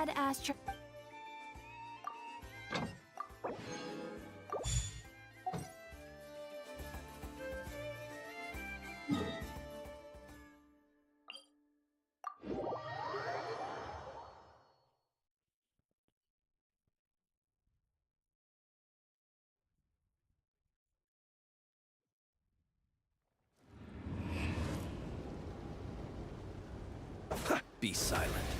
badass. Be silent.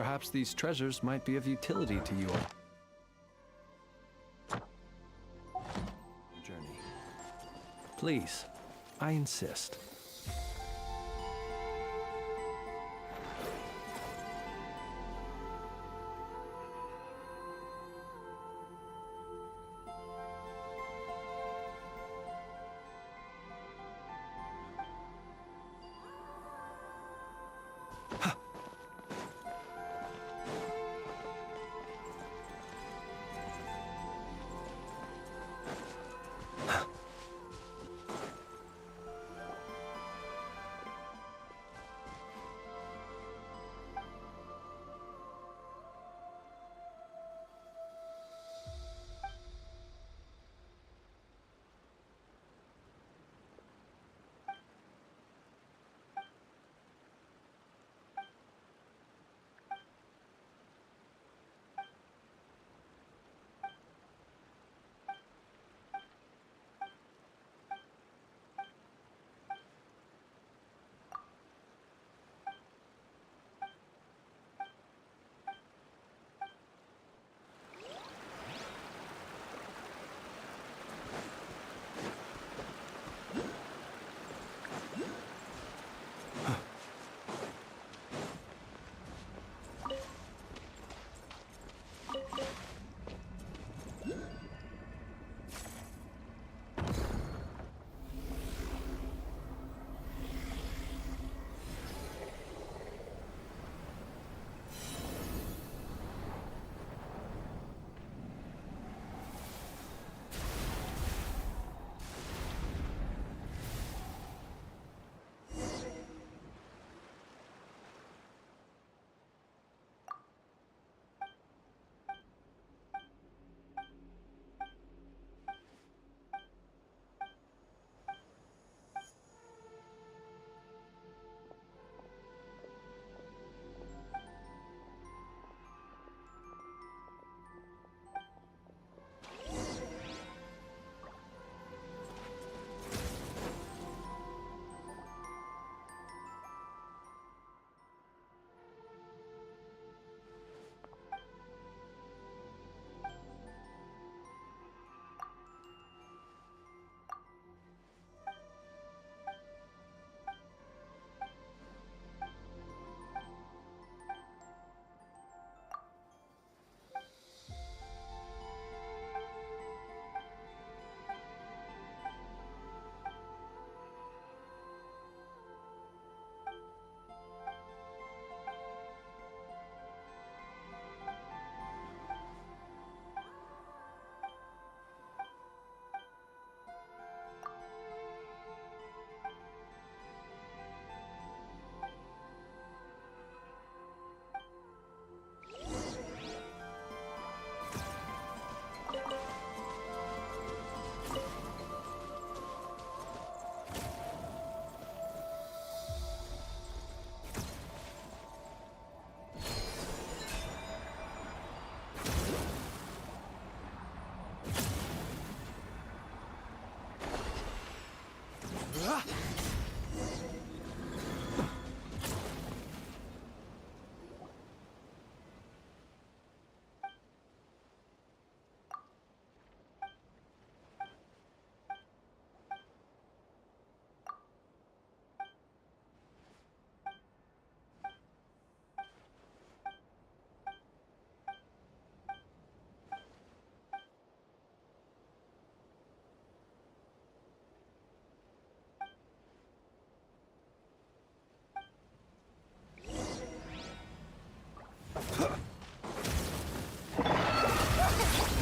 Perhaps these treasures might be of utility to you all. Journey. Please, I insist.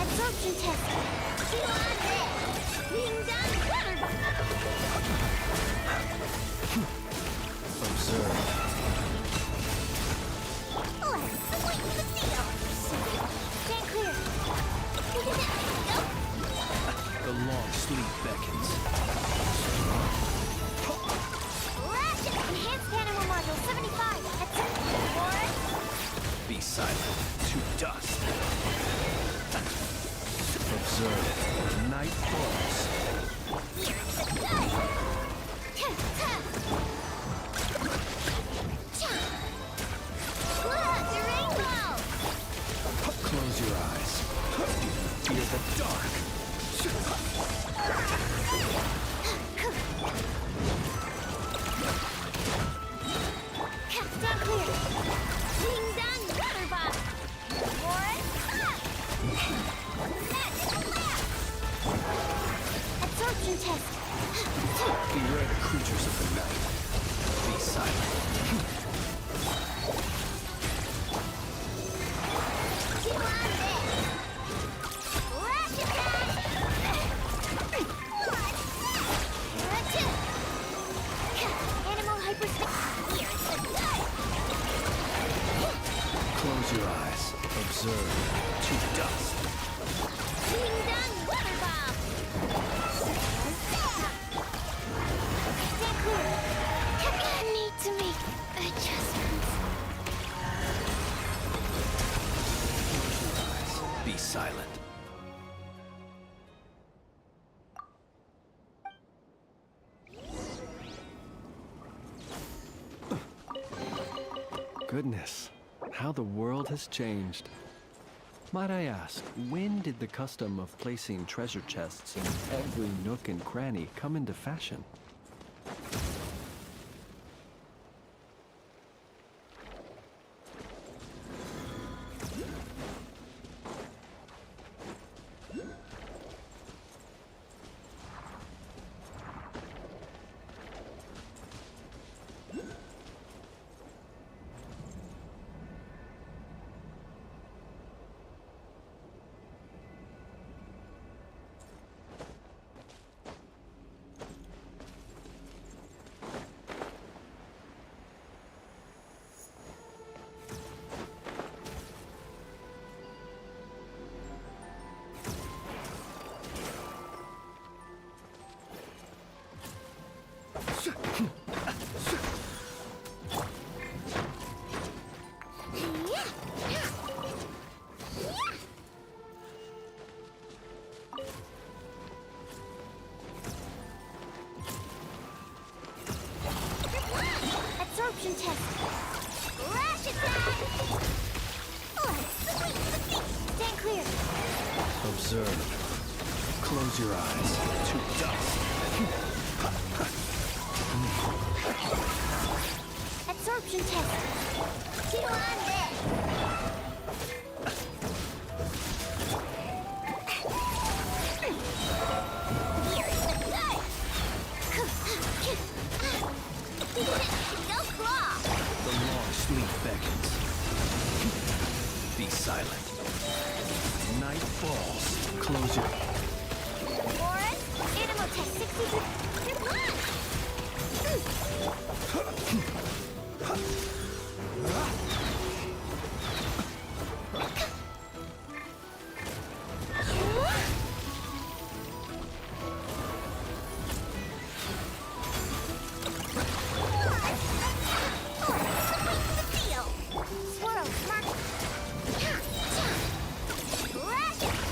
Absorption test. Observe. Let's wait for the seal. Stand clear. The long sleep beckons. Lash it! Enhanced animal module 75. That's it. Be silent. To dust. Observe. Night falls. Deranged! the dark. Stand clear. Ding dong, water bomb. One, magical lamp. Absorption test. Beware the creatures of the night. Be silent. Two on deck. Flash attack. One, two. Animal hyperspace. Here's the good. Close your eyes. Observe. To dust. Ding dong, water bomb. Stand clear. I need to make adjustments. Be silent. Goodness, how the world has changed. Might I ask, when did the custom of placing treasure chests in every nook and cranny come into fashion? Absorption test. Flash attack. Stand clear. Observe. Close your eyes. To dust. Absorption test. Two on deck. Here's the good. Go claw. The long sleep beckons. Be silent. Night falls. Close your... Warren, animal test 63. You're gone.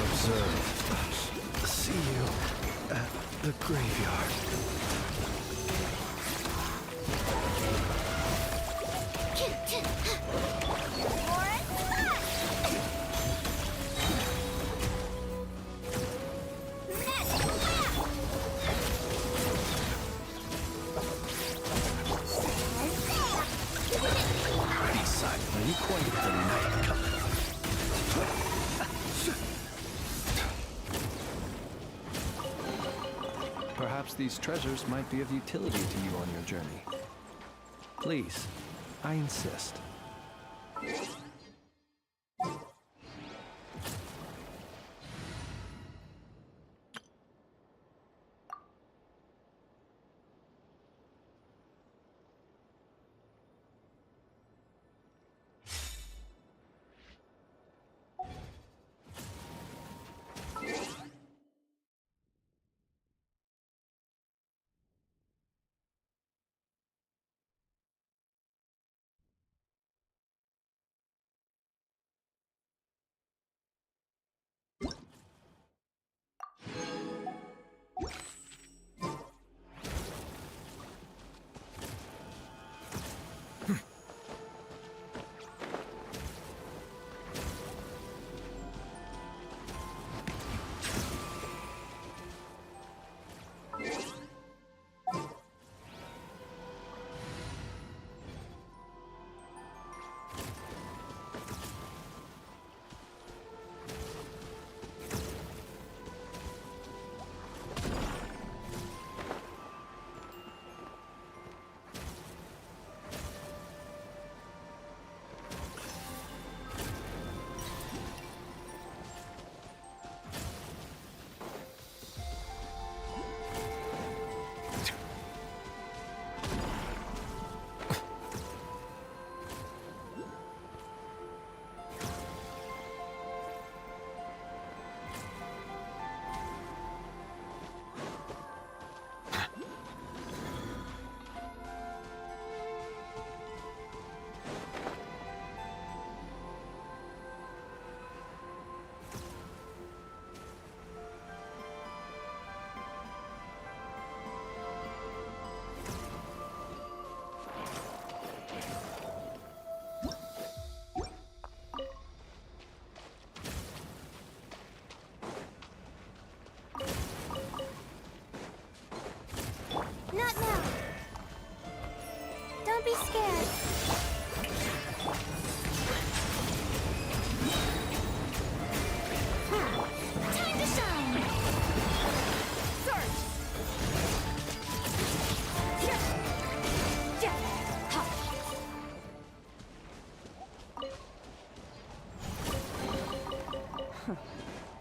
Observe. See you at the graveyard. Be silent. Are you quite the night coming? Perhaps these treasures might be of utility to you on your journey. Please, I insist.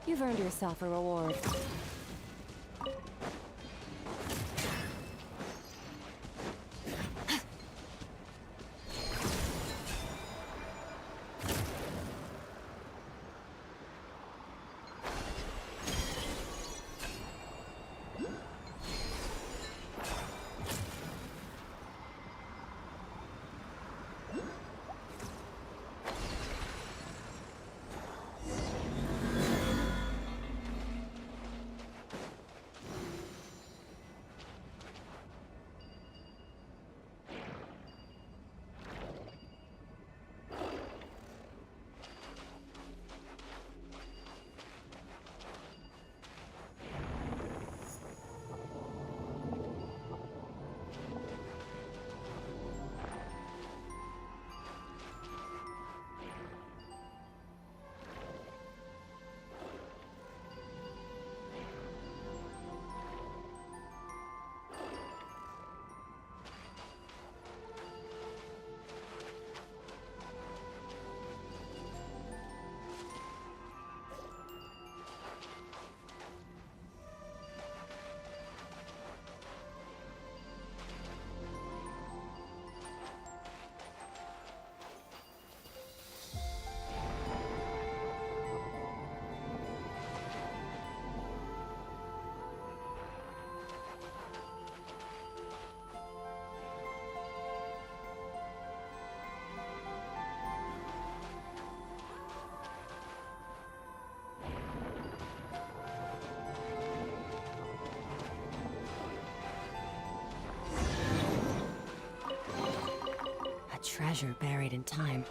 You've earned yourself a reward. A treasure buried in time.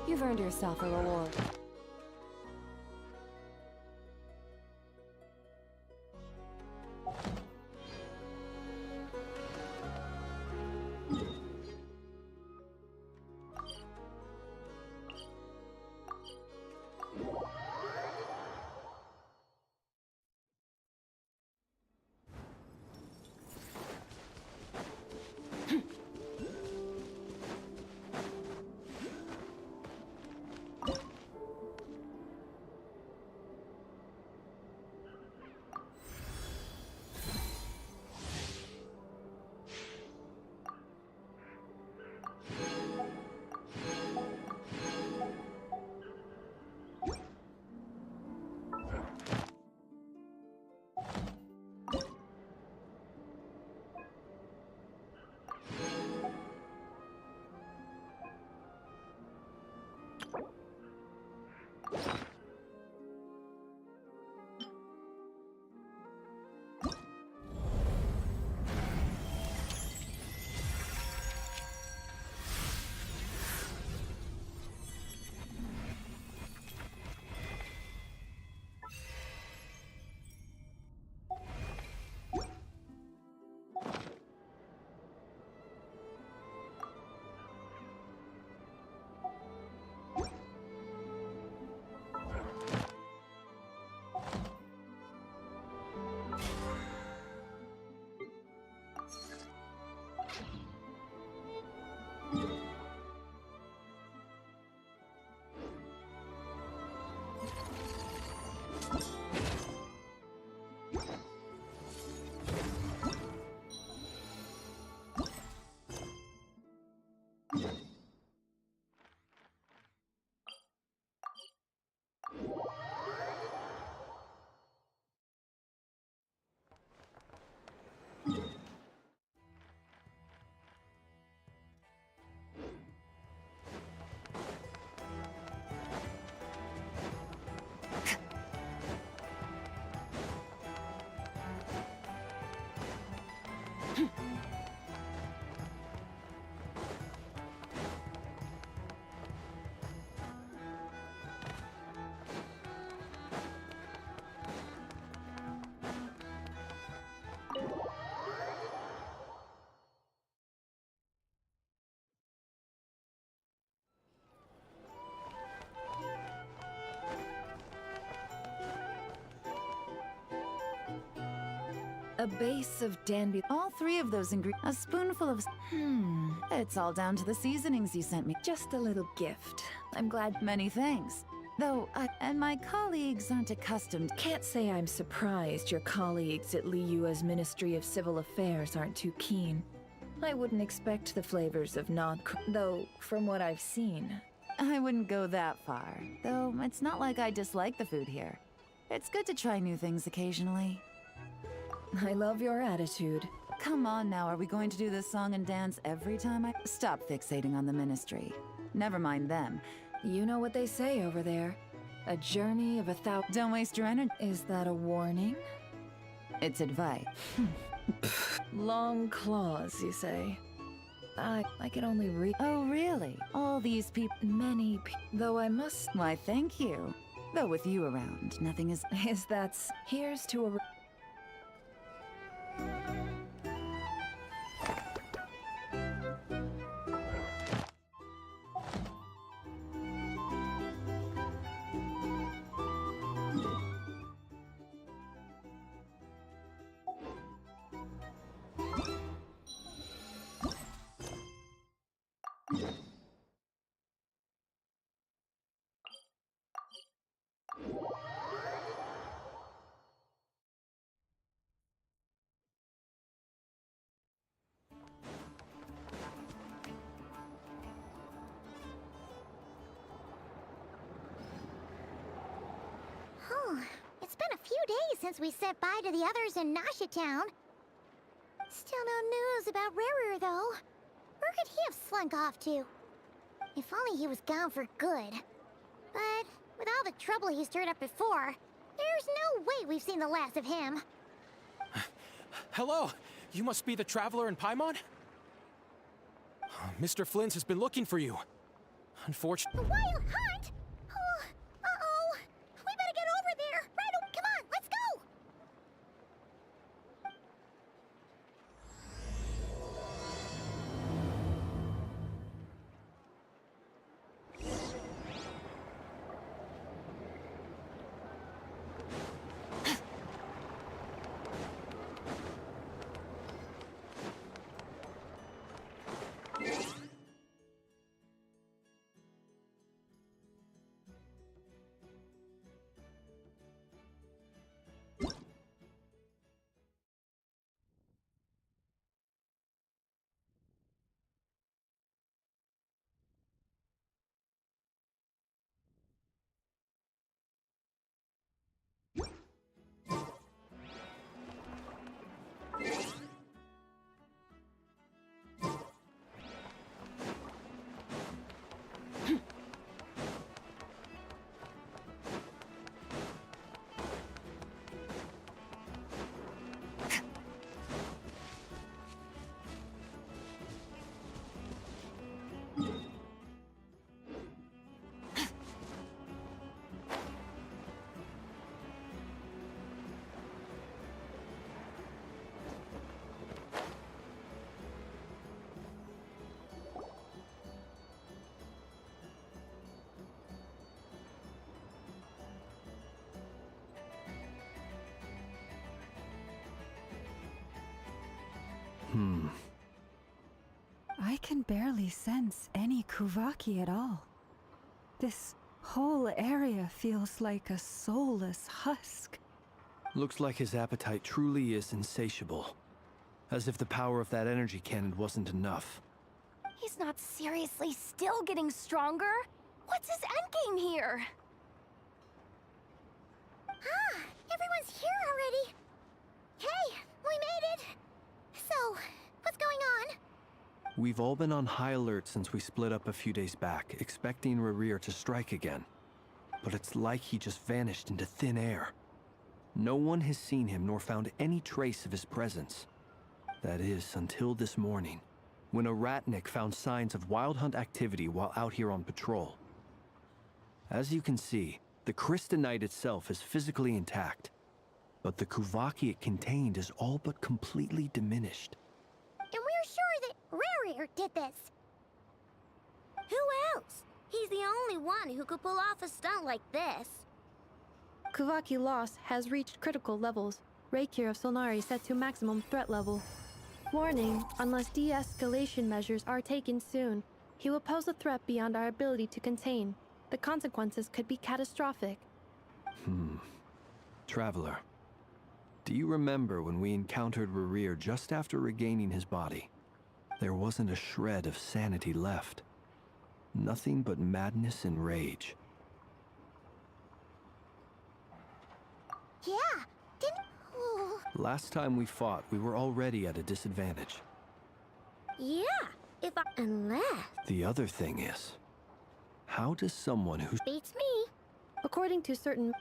You've earned yourself a reward. A base of Danby. All three of those ingredients. A spoonful of. It's all down to the seasonings you sent me. Just a little gift. I'm glad. Many thanks. Though and my colleagues aren't accustomed. Can't say I'm surprised your colleagues at Liyue's Ministry of Civil Affairs aren't too keen. I wouldn't expect the flavors of though, from what I've seen. I wouldn't go that far. Though it's not like I dislike the food here. It's good to try new things occasionally. I love your attitude. Come on now, are we going to do this song and dance every time I... Stop fixating on the Ministry. Never mind them. You know what they say over there. A journey of 1,000... Don't waste your energy. Is that a warning? It's advice. Long claws, you say? I can only read... Oh, really? All these people... Many though I must... Why, thank you. Though with you around, nothing is... Here's to a... It's been a few days since we said bye to the others in Nasha Town. Still no news about Rarer, though. Where could he have slunk off to? If only he was gone for good. But with all the trouble he stirred up before, there's no way we've seen the last of him. Hello! You must be the traveler in Paimon? Mr. Flynn's has been looking for you. Unfortunately... The Wild Hunt? Oh, uh-oh. We better get over there. Right, come on, let's go! I can barely sense any Kuvaki at all. This whole area feels like a soulless husk. Looks like his appetite truly is insatiable. As if the power of that energy cannon wasn't enough. He's not seriously still getting stronger? What's his endgame here? Ah, everyone's here already. Hey, we made it! So, what's going on? We've all been on high alert since we split up a few days back, expecting Rarir to strike again. But it's like he just vanished into thin air. No one has seen him nor found any trace of his presence. That is, until this morning, when a ratnik found signs of wild hunt activity while out here on patrol. As you can see, the Crystonite itself is physically intact, but the Kuvaki it contained is all but completely diminished. And we're sure that Rarir did this. Who else? He's the only one who could pull off a stunt like this. Kuvaki loss has reached critical levels. Rakier of Solnari set to maximum threat level. Warning, unless de-escalation measures are taken soon, he will pose a threat beyond our ability to contain. The consequences could be catastrophic. Traveler, do you remember when we encountered Rerir just after regaining his body? There wasn't a shred of sanity left. Nothing but madness and rage. Yeah, didn't... Ooh. Last time we fought, we were already at a disadvantage. Yeah, if I... Unless... The other thing is, how does someone who... Beats me. According to certain...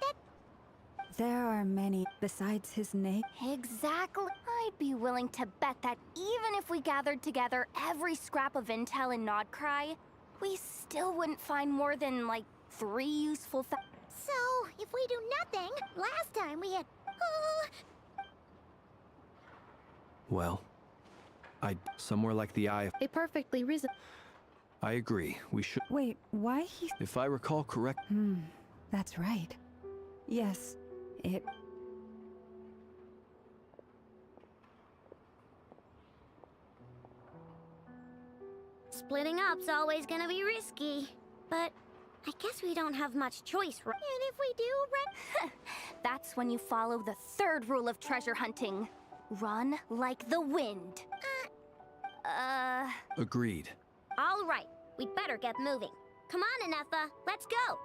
There are many besides his name. Exactly. I'd be willing to bet that even if we gathered together every scrap of intel in Nodcry, we still wouldn't find more than, like, 3 useful So, if we do nothing, last time we had... Well, somewhere like the Eye of... A perfectly reason... I agree, we should... Wait, why he... If I recall correct... That's right. Yes, it... Splitting up's always gonna be risky. But I guess we don't have much choice, right? And if we do, That's when you follow the 3rd rule of treasure hunting. Run like the wind. Agreed. All right, we'd better get moving. Come on, Anefa, let's go.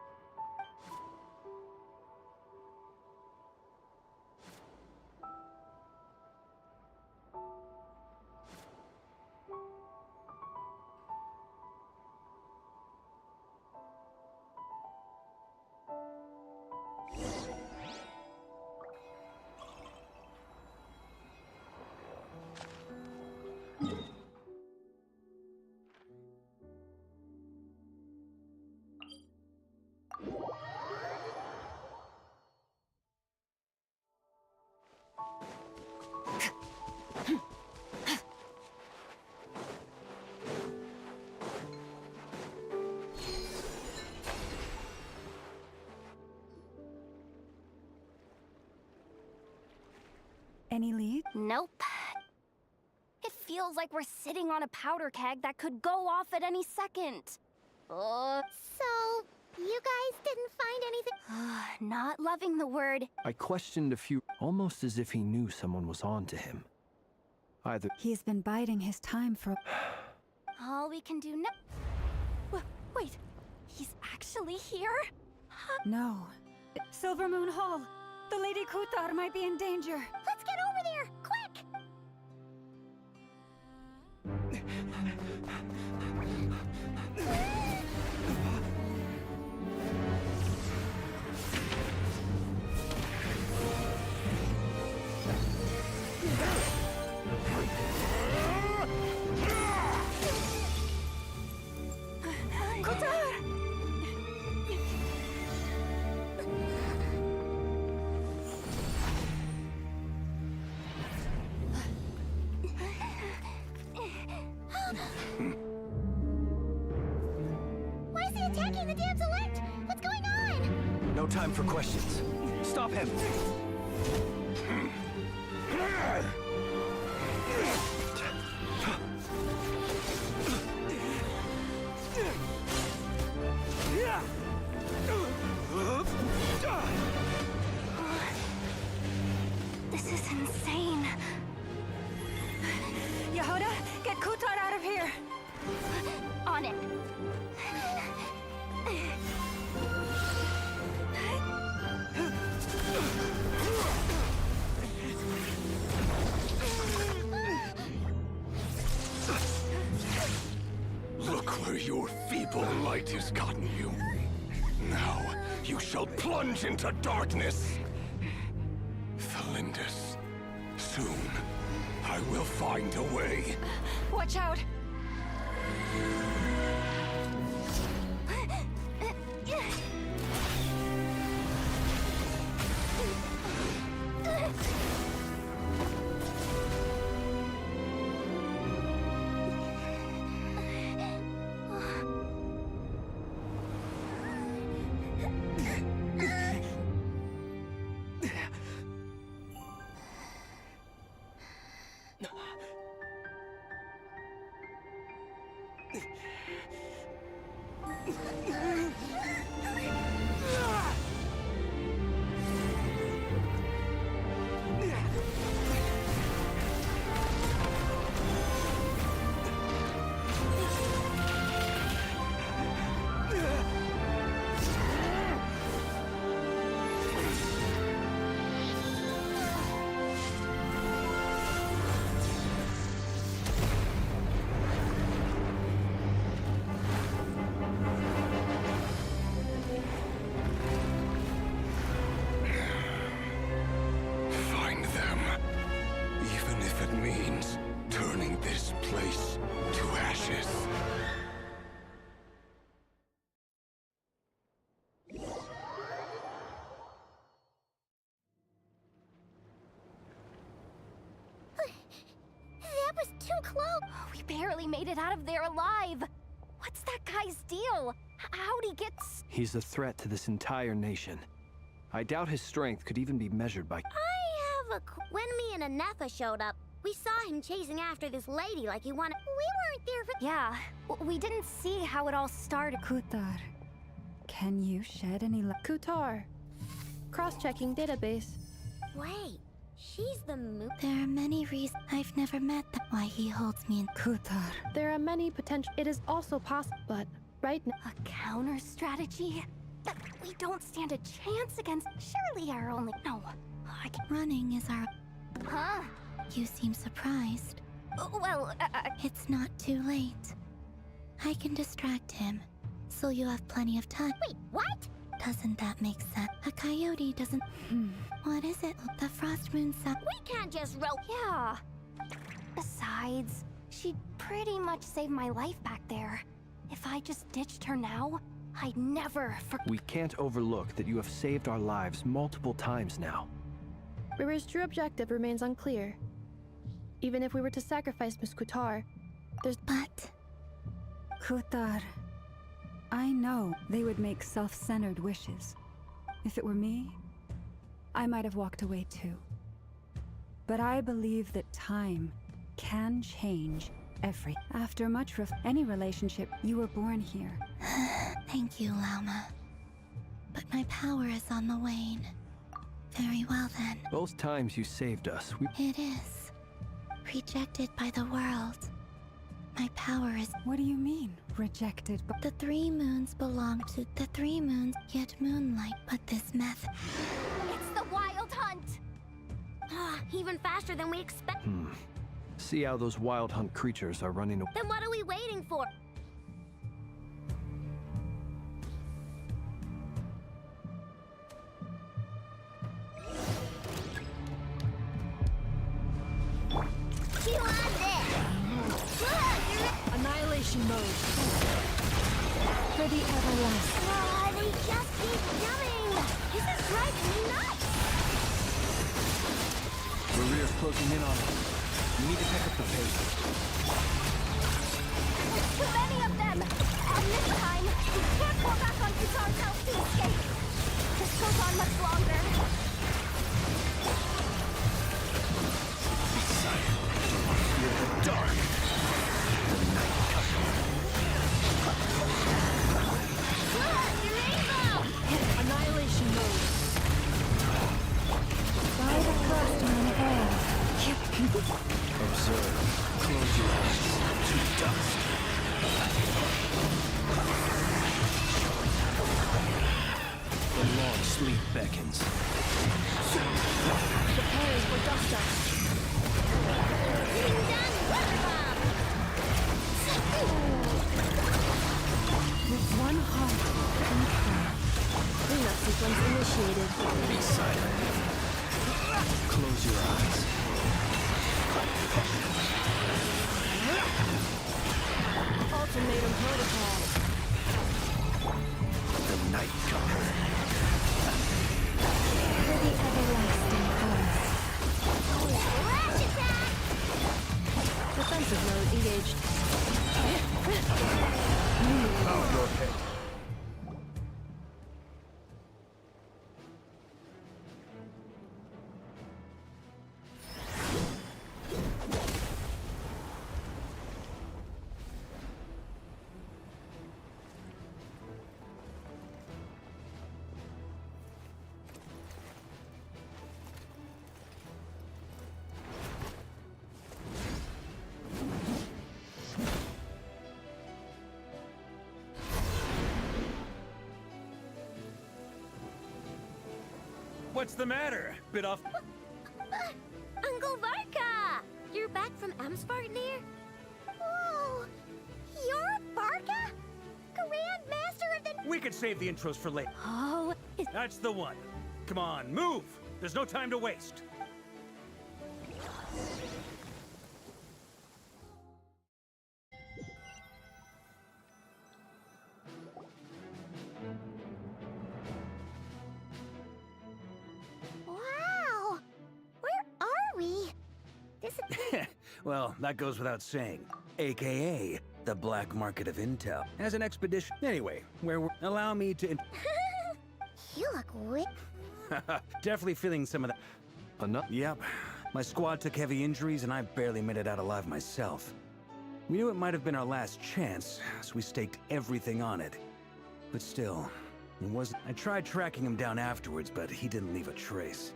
Any lead? Nope. It feels like we're sitting on a powder keg that could go off at any second. So, you guys didn't find anything? Not loving the word. I questioned a few, almost as if he knew someone was on to him. Either... He's been biding his time for... All we can do now... Wait, he's actually here? No. Silver Moon Hall! The Lady Kutar might be in danger. Let's get over there, quick! Why is he attacking the damsel elect? What's going on? No time for questions. Stop him! This is insane. Yehuda, get Kutar out of here! On it. Look where your feeble light has gotten you. Now, you shall plunge into darkness. Felindus, soon, I will find a way. Watch out! Find them. Even if it means turning this place to ashes. That was too close. We barely made it out of there alive. What's that guy's deal? How'd he get... He's a threat to this entire nation. I doubt his strength could even be measured by... I have a... When me and Anefa showed up, we saw him chasing after this lady like he wanted... We weren't there for... Yeah, we didn't see how it all started. Kutar, can you shed any light? Kutar. Cross-checking database. Wait, she's the There are many reasons I've never met them. Why he holds me in... Kutar. There are many potential. It is also possible, but right now. A counter strategy? That we don't stand a chance against. Surely our only... No. Running is our... Huh? You seem surprised. Well, It's not too late. I can distract him, so you have plenty of time. Wait, what? Doesn't that make sense? A coyote doesn't... What is it? The frost moon sound... We can't just rope... Yeah. Besides, she'd pretty much saved my life back there. If I just ditched her now, I'd never We can't overlook that you have saved our lives multiple times now. Riri's true objective remains unclear. Even if we were to sacrifice Miss Kutar, there's... But... Kutar, I know they would make self-centered wishes. If it were me, I might have walked away too. But I believe that time can change every... After much any relationship, you were born here. Thank you, Lauma. But my power is on the wane. Very well then. Both times you saved us, It is. Rejected by the world. My power is... What do you mean, rejected by... The 3 moons belong to the 3 moons, yet Moonlight. But this method... It's the Wild Hunt! Even faster than we expect. See how those wild hunt creatures are running away. Then what are we waiting for? You on this! Annihilation mode. For the everlasting. They just keep coming! This is driving me nuts! Rear's closing in on us. We need to pick up the pace. There's too many of them! And this time, we can't fall back on Kutar's house to escape! This goes on much longer. Fear the dark. The night Annihilation mode. By the frost moon veil. Observe. Close your eyes. To dust. The long sleep beckons. Prepare for dust up. With one heart and prayer. Cleanup sequence initiated. Be silent. Close your eyes. Ultimatum protocol. The night comes. For the everlasting cause. Defensive mode engaged. Bow your head. What's the matter? Bit off? Uncle Varka! You're back from Amsvartnir? Whoa! You're Varka? Grand Master of the... We could save the intros for later. Oh, That's the one. Come on, move! There's no time to waste. wow! Where are we? This is... Well, that goes without saying. AKA, the black market of intel. As an expedition. Anyway, allow me to... You look wick... Definitely feeling some of that. Enough. Yep. My squad took heavy injuries and I barely made it out alive myself. We knew it might have been our last chance, so we staked everything on it. But still, it wasn't... I tried tracking him down afterwards, but he didn't leave a trace.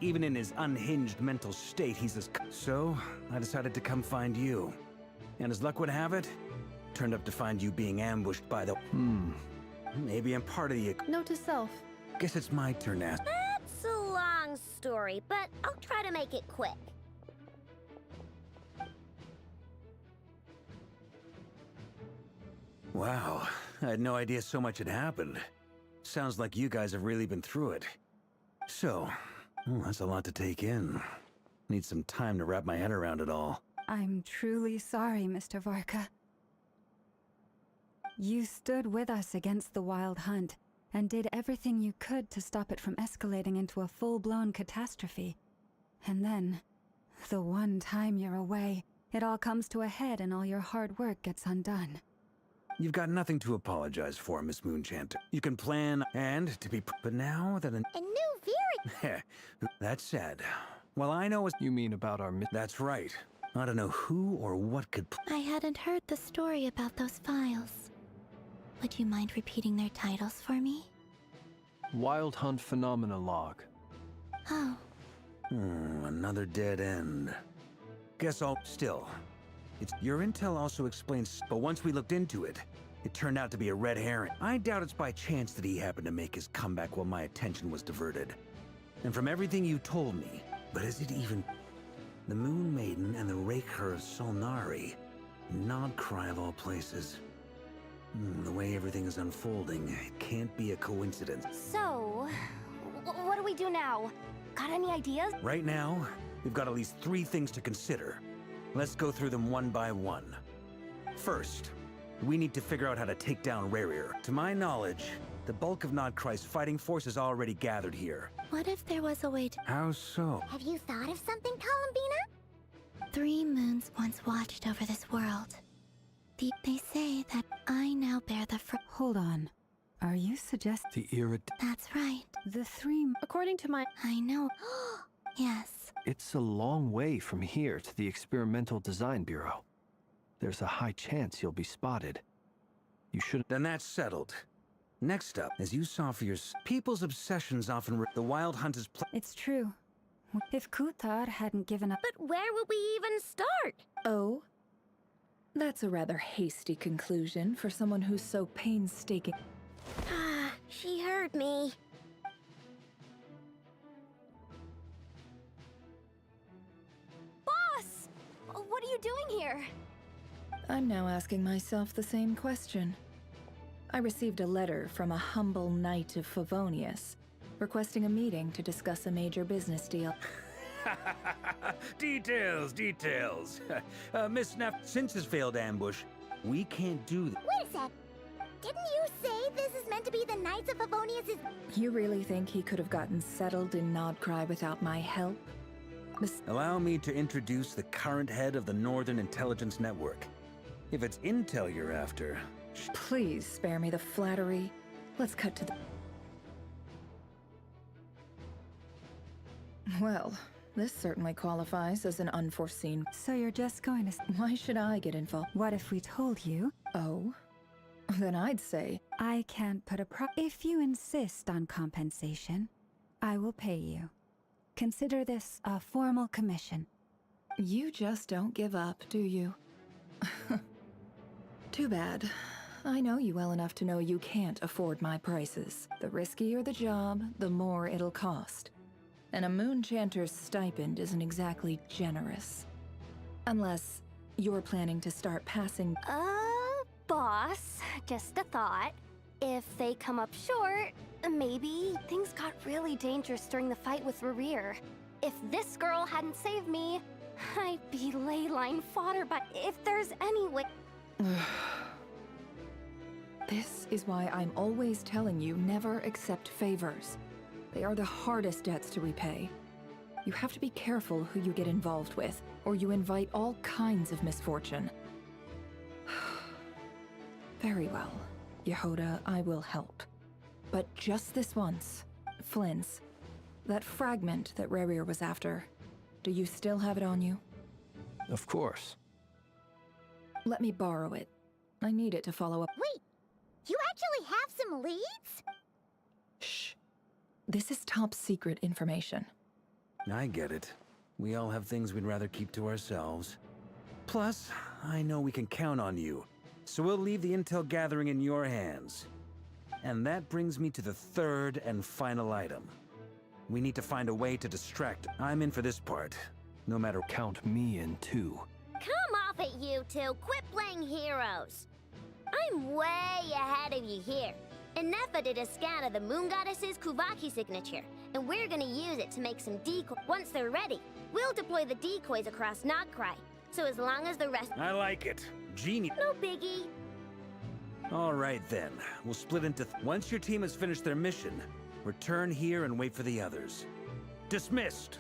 Even in his unhinged mental state, he's as... So, I decided to come find you. And as luck would have it, turned up to find you being ambushed by the... Maybe I'm part of the... Note to self. Guess it's my turn to ask. That's a long story, but I'll try to make it quick. Wow, I had no idea so much had happened. Sounds like you guys have really been through it. So, that's a lot to take in. Need some time to wrap my head around it all. I'm truly sorry, Mr. Varka. You stood with us against the Wild Hunt, and did everything you could to stop it from escalating into a full-blown catastrophe. And then, the one time you're away, it all comes to a head and all your hard work gets undone. You've got nothing to apologize for, Miss Moonchanter. You can plan and to be... But now that... A new very... That said, well, I know... You mean about our... That's right. I don't know who or what could... I hadn't heard the story about those files. Would you mind repeating their titles for me? Wild Hunt Phenomena Log. Oh. Another dead end. Guess I'll... Still. Your intel also explains... But once we looked into it, it turned out to be a red herring. I doubt it's by chance that he happened to make his comeback while my attention was diverted. And from everything you told me, but is it even... The Moon Maiden and the Raker of Solnari. Nodcry of all places. The way everything is unfolding, it can't be a coincidence. So, what do we do now? Got any ideas? Right now, we've got at least 3 things to consider. Let's go through them one by one. First, we need to figure out how to take down Rerir. To my knowledge, the bulk of Nodcry's fighting force is already gathered here. What if there was a way to... How so? Have you thought of something, Columbina? 3 moons once watched over this world. They say that I now bear the Hold on. Are you suggesting... The That's right. The 3... According to my... I know. Yes. It's a long way from here to the Experimental Design Bureau. There's a high chance you'll be spotted. You should... Then that's settled. Next up, as you saw for your... People's obsessions often... The Wild Hunt is... It's true. If Kutar hadn't given up... But where would we even start? Oh? That's a rather hasty conclusion for someone who's so painstaking. Ah, she heard me. Boss! What are you doing here? I'm now asking myself the same question. I received a letter from a humble knight of Favonius, requesting a meeting to discuss a major business deal. Details. Miss Neff, since his failed ambush, we can't do that. Wait a sec. Didn't you say this is meant to be the Knights of Favonius'... You really think he could have gotten settled in Nodcry without my help? Allow me to introduce the current head of the Northern Intelligence Network. If it's intel you're after... Please spare me the flattery. Let's cut to the... Well, this certainly qualifies as an unforeseen... So you're just going to... Why should I get involved? What if we told you? Oh? Then I'd say... I can't put a If you insist on compensation, I will pay you. Consider this a formal commission. You just don't give up, do you? Too bad. I know you well enough to know you can't afford my prices. The riskier the job, the more it'll cost. And a moon chanter's stipend isn't exactly generous. Unless you're planning to start passing... Boss, just a thought. If they come up short, maybe things got really dangerous during the fight with Rerir. If this girl hadn't saved me, I'd be ley line fodder, but if there's any way... This is why I'm always telling you never accept favors. They are the hardest debts to repay. You have to be careful who you get involved with, or you invite all kinds of misfortune. Very well, Yehoda, I will help. But just this once. Flynn's. That fragment that Rerir was after. Do you still have it on you? Of course. Let me borrow it. I need it to follow up. Wait! You actually have some leads? Shh. This is top secret information. I get it. We all have things we'd rather keep to ourselves. Plus, I know we can count on you. So we'll leave the intel gathering in your hands. And that brings me to the third and final item. We need to find a way to distract. I'm in for this part, no matter... Count me in too. Come off it, you two! Quit playing heroes! I'm way ahead of you here. Inepha did a scan of the Moon Goddess's Kuvaki signature, and we're gonna use it to make some decoys. Once they're ready, we'll deploy the decoys across Nogcry. So as long as the rest... I like it. Genie. No biggie. All right then. We'll split into... Once your team has finished their mission, return here and wait for the others. Dismissed!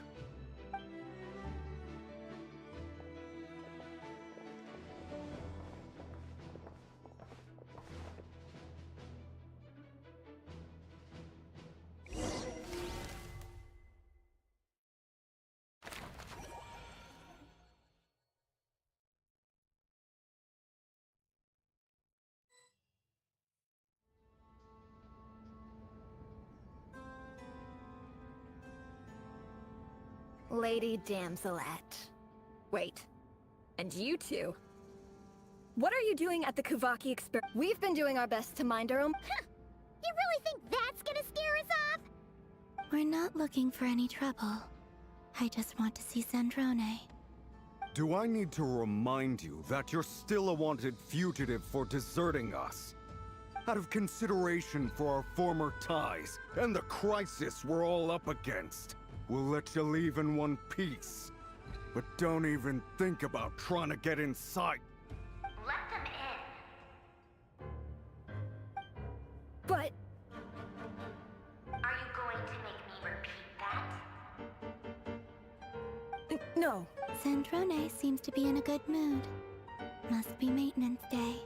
Lady Damselette. Wait. And you two? What are you doing at the Kuvaki experiment? We've been doing our best to mind our own... Huh. You really think that's gonna scare us off? We're not looking for any trouble. I just want to see Zandrone. Do I need to remind you that you're still a wanted fugitive for deserting us? Out of consideration for our former ties and the crisis we're all up against, we'll let you leave in one piece. But don't even think about trying to get inside. Let them in. But... Are you going to make me repeat that? No. Zandrone seems to be in a good mood. Must be maintenance day.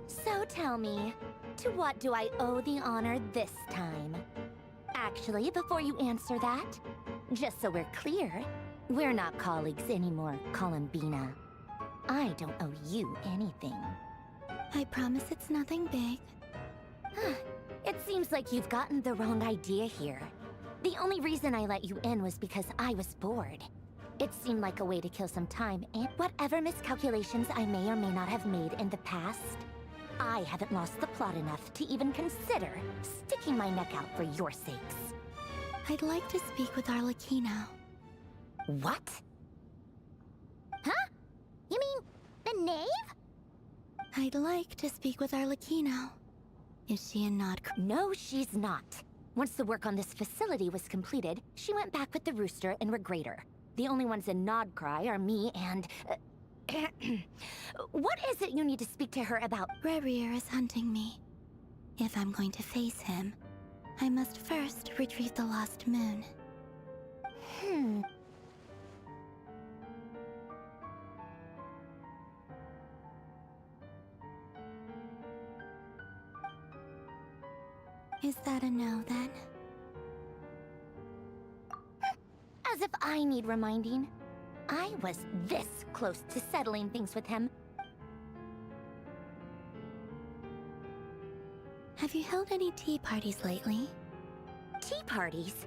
So tell me, to what do I owe the honor this time? Actually, before you answer that, just so we're clear, we're not colleagues anymore, Columbina. I don't owe you anything. I promise it's nothing big. It seems like you've gotten the wrong idea here. The only reason I let you in was because I was bored. It seemed like a way to kill some time, and whatever miscalculations I may or may not have made in the past, I haven't lost the plot enough to even consider sticking my neck out for your sakes. I'd like to speak with Arlecchino. What? Huh? You mean the knave? I'd like to speak with Arlecchino. Is she in Nod? No, she's not. Once the work on this facility was completed, she went back with the Rooster and Regrator. The only ones in Nodcry are me and... What is it you need to speak to her about? Rerir is hunting me. If I'm going to face him, I must first retrieve the lost moon. Is that a no, then? As if I need reminding. I was this close to settling things with him. Have you held any tea parties lately? Tea parties?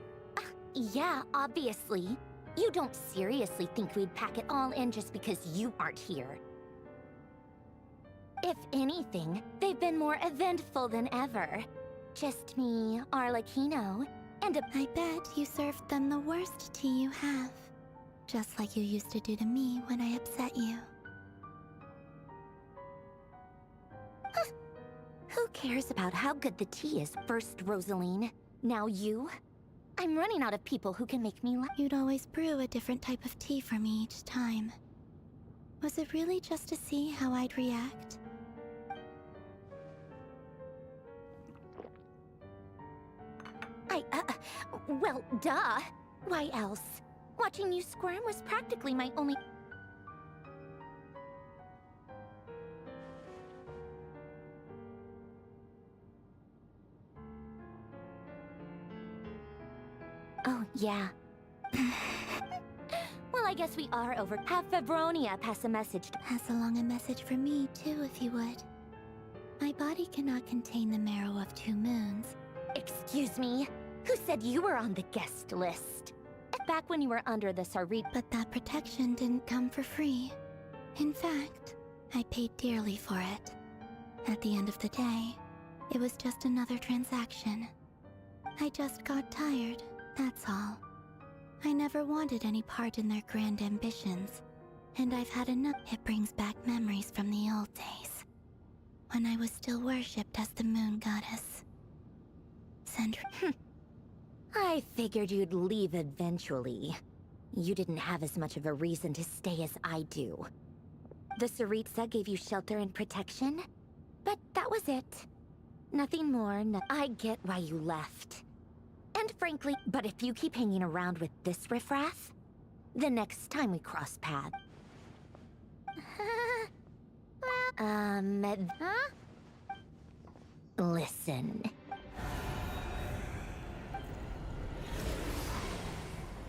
Yeah, obviously. You don't seriously think we'd pack it all in just because you aren't here. If anything, they've been more eventful than ever. Just me, Arlecchino, and I bet you served them the worst tea you have. Just like you used to do to me when I upset you. Who cares about how good the tea is first, Rosaline? Now you? I'm running out of people who can make me laugh. You'd always brew a different type of tea for me each time. Was it really just to see how I'd react? Well, duh. Why else? Watching you squirm was practically my only... Oh, yeah. Well, I guess we are over. Have Febronia pass a message. Pass along a message for me, too, if you would. My body cannot contain the marrow of 2 moons. Excuse me? Who said you were on the guest list? Back when you were under the Sarit... But that protection didn't come for free. In fact, I paid dearly for it. At the end of the day, it was just another transaction. I just got tired, that's all. I never wanted any part in their grand ambitions, and I've had enough. It brings back memories from the old days, when I was still worshipped as the moon goddess. I figured you'd leave eventually. You didn't have as much of a reason to stay as I do. The Tsaritsa gave you shelter and protection, but that was it. Nothing more, I get why you left. And frankly, but if you keep hanging around with this riffraff, the next time we cross paths... Listen.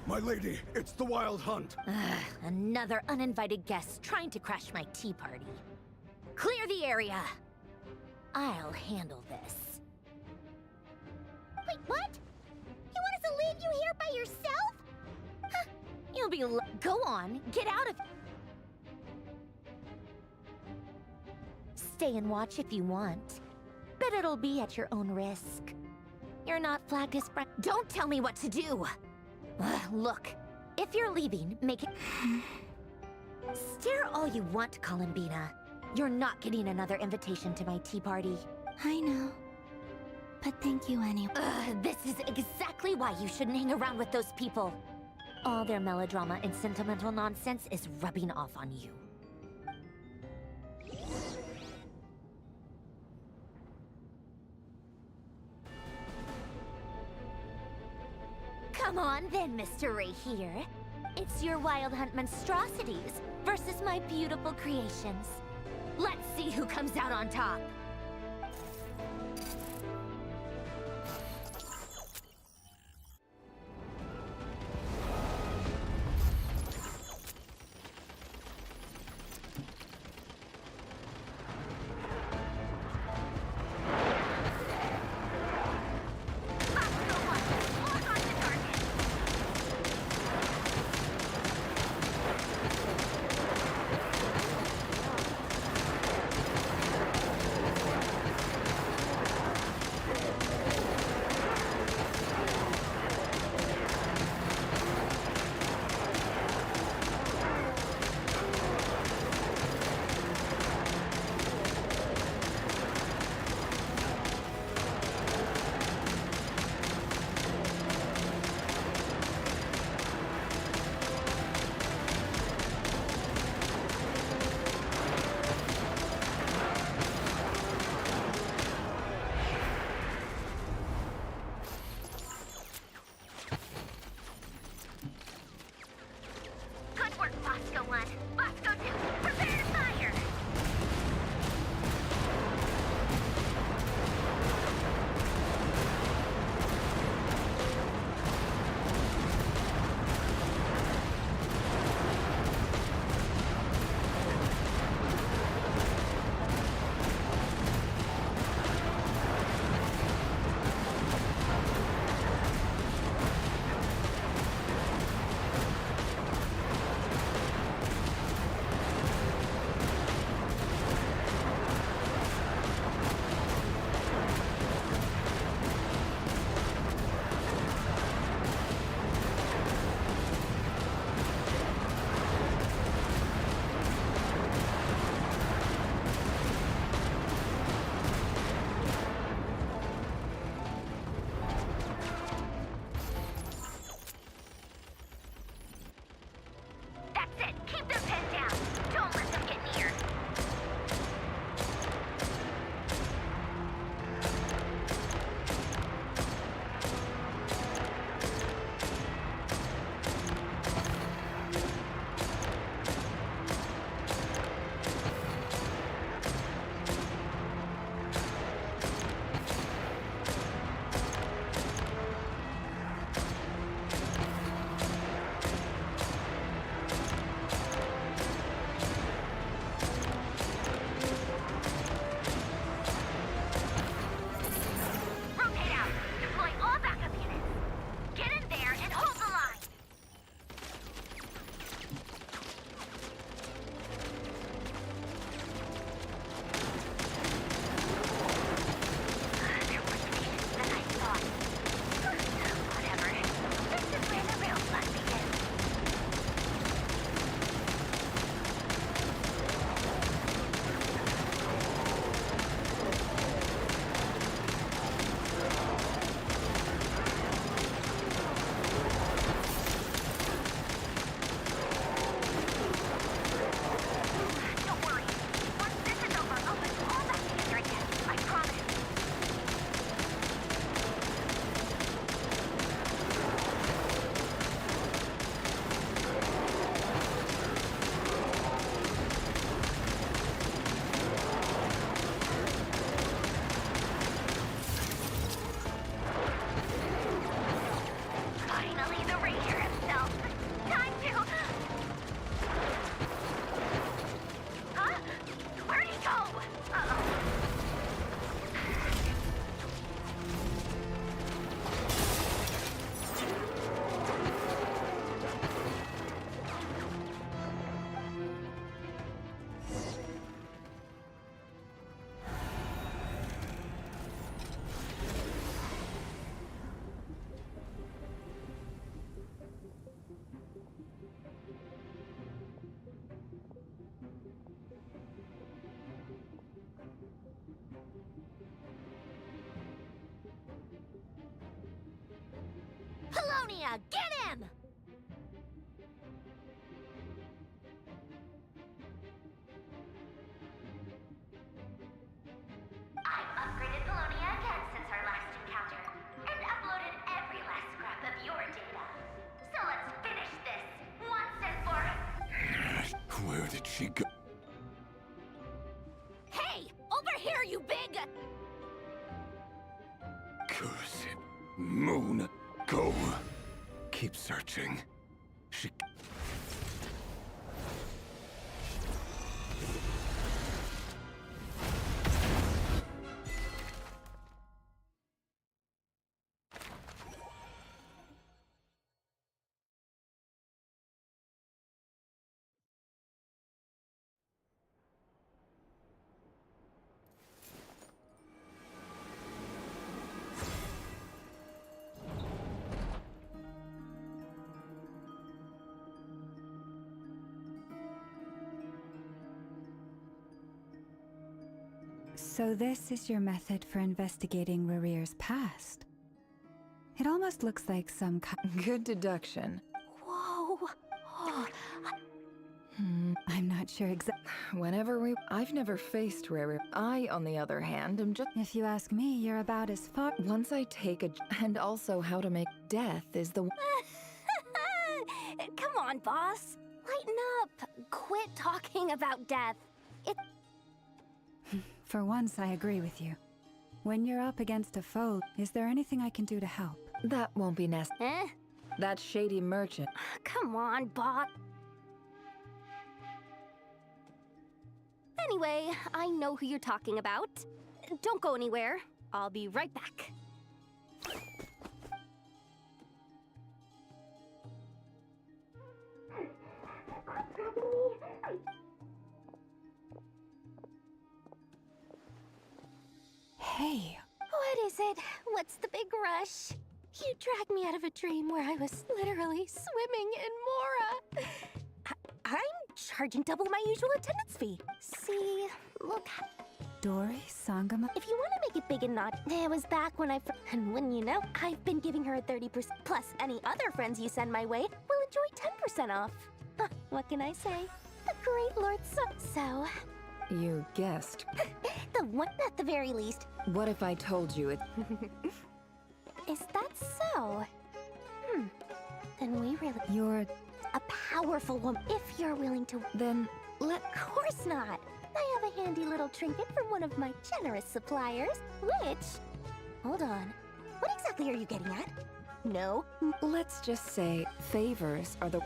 My lady, it's the Wild Hunt. Another uninvited guest trying to crash my tea party. Clear the area. I'll handle this. Wait, what? You want us to leave you here by yourself? Huh, you'll be go on, get out of... Stay and watch if you want, but it'll be at your own risk. You're not flagged as friend. Don't tell me what to do. Look, if you're leaving, make it... Stare all you want, Columbina. You're not getting another invitation to my tea party. I know. But thank you anyway. This is exactly why you shouldn't hang around with those people. All their melodrama and sentimental nonsense is rubbing off on you. Come on then, Mr. Ray here. It's your Wild Hunt monstrosities versus my beautiful creations. Let's see who comes out on top. Where did she go? Hey! Over here, you big... Curse it. Moon, go. Keep searching. She... So this is your method for investigating Rarir's past. It almost looks like some kind... Good deduction. Whoa! Oh, I'm not sure exactly. I've never faced Rarir. I, on the other hand, am just... If you ask me, you're about as far... Once I take a... And also how to make death is the... Come on, boss. Lighten up. Quit talking about death. For once, I agree with you. When you're up against a foe, is there anything I can do to help? That won't be necessary. Eh? That shady merchant. Come on, boss. Anyway, I know who you're talking about. Don't go anywhere. I'll be right back. Hey. What is it? What's the big rush? You dragged me out of a dream where I was literally swimming in Mora. I'm charging double my usual attendance fee. See, look. Dory Sangama? If you want to make it big and not, it was back when and when you know, I've been giving her a 30%, plus any other friends you send my way will enjoy 10% off. What can I say? The great Lord So. You guessed. The one at the very least. What if I told you it? Is that so? Then we really... You're... a powerful woman. If you're willing to... Then Of course not. I have a handy little trinket from one of my generous suppliers, which... Hold on. What exactly are you getting at? No? Let's just say favors are the...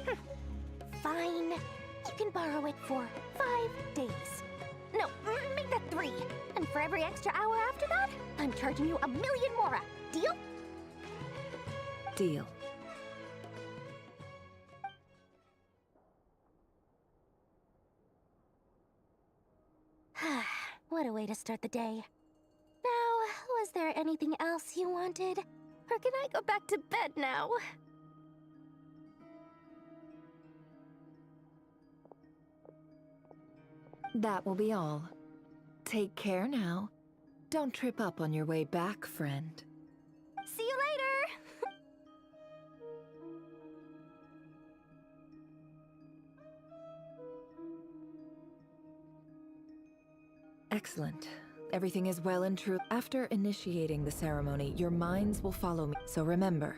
Fine. You can borrow it for 5 days. No, make that 3. And for every extra hour after that, I'm charging you 1 million more. Deal? Deal. What a way to start the day. Now, was there anything else you wanted? Or can I go back to bed now? That will be all. Take care now. Don't trip up on your way back, friend. See you later! Excellent. Everything is well and true. After initiating the ceremony, your minds will follow me. So remember.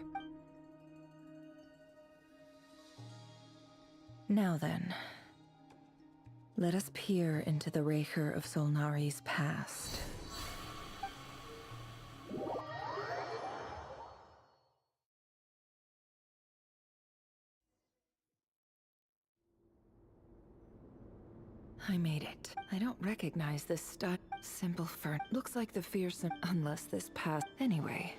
Now then. Let us peer into the Raker of Solnari's past. I made it. I don't recognize this stuff. Simple fern. Looks like the fearsome... Unless this past... Anyway.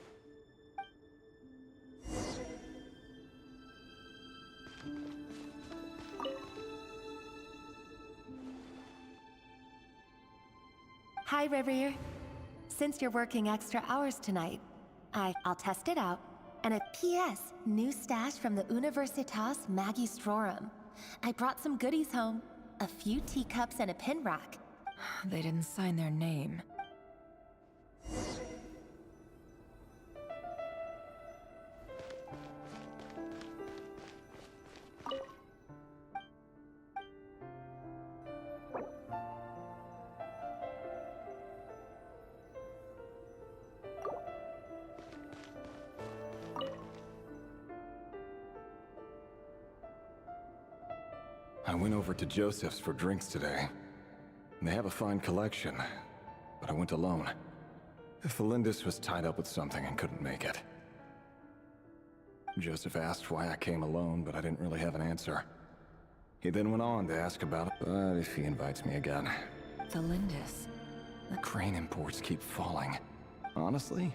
Hi, Rivier. Since you're working extra hours tonight, I'll test it out. And a P.S. New stash from the Universitas Magistrorum. I brought some goodies home. A few teacups and a pin rack. They didn't sign their name. I went over to Joseph's for drinks today. They have a fine collection, but I went alone. Felindis was tied up with something and couldn't make it. Joseph asked why I came alone, but I didn't really have an answer. He then went on to ask about it, but if he invites me again. Felindis. Grain imports keep falling. Honestly,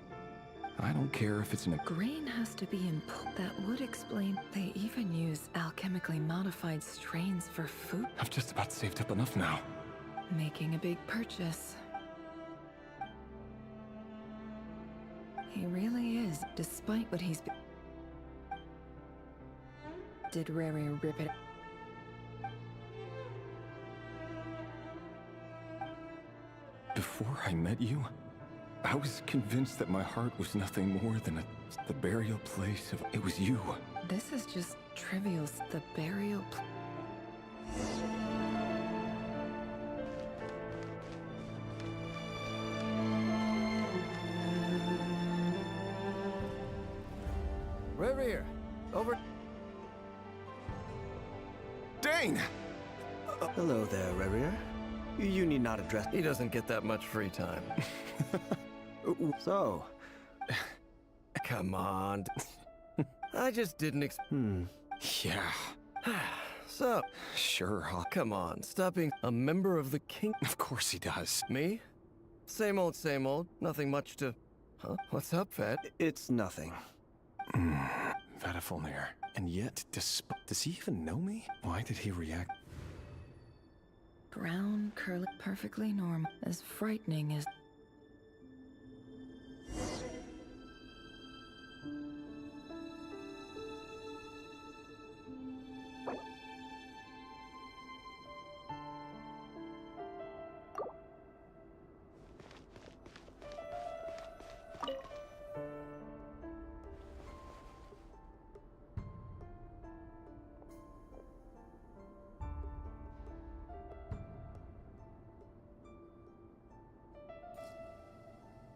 I don't care if it's an... Grain has to be imported. That would explain. They even use alchemically modified strains for food. I've just about saved up enough now. Making a big purchase. He really is, despite what he's... Did Rere rip it? Before I met you, I was convinced that my heart was nothing more than the burial place of... It was you. This is just trivial. The burial Rere, over... Dane! Hello there, Rere. You need not address... He doesn't get that much free time. So... Come on. I just didn't Yeah. So... Sure, Come on, stop being a member of the king... Of course he does. Me? Same old, same old. Nothing much to... Huh? What's up, Vet? It's nothing. Vedifulnir. And yet, does he even know me? Why did he react? brown, curly, perfectly normal. As frightening as...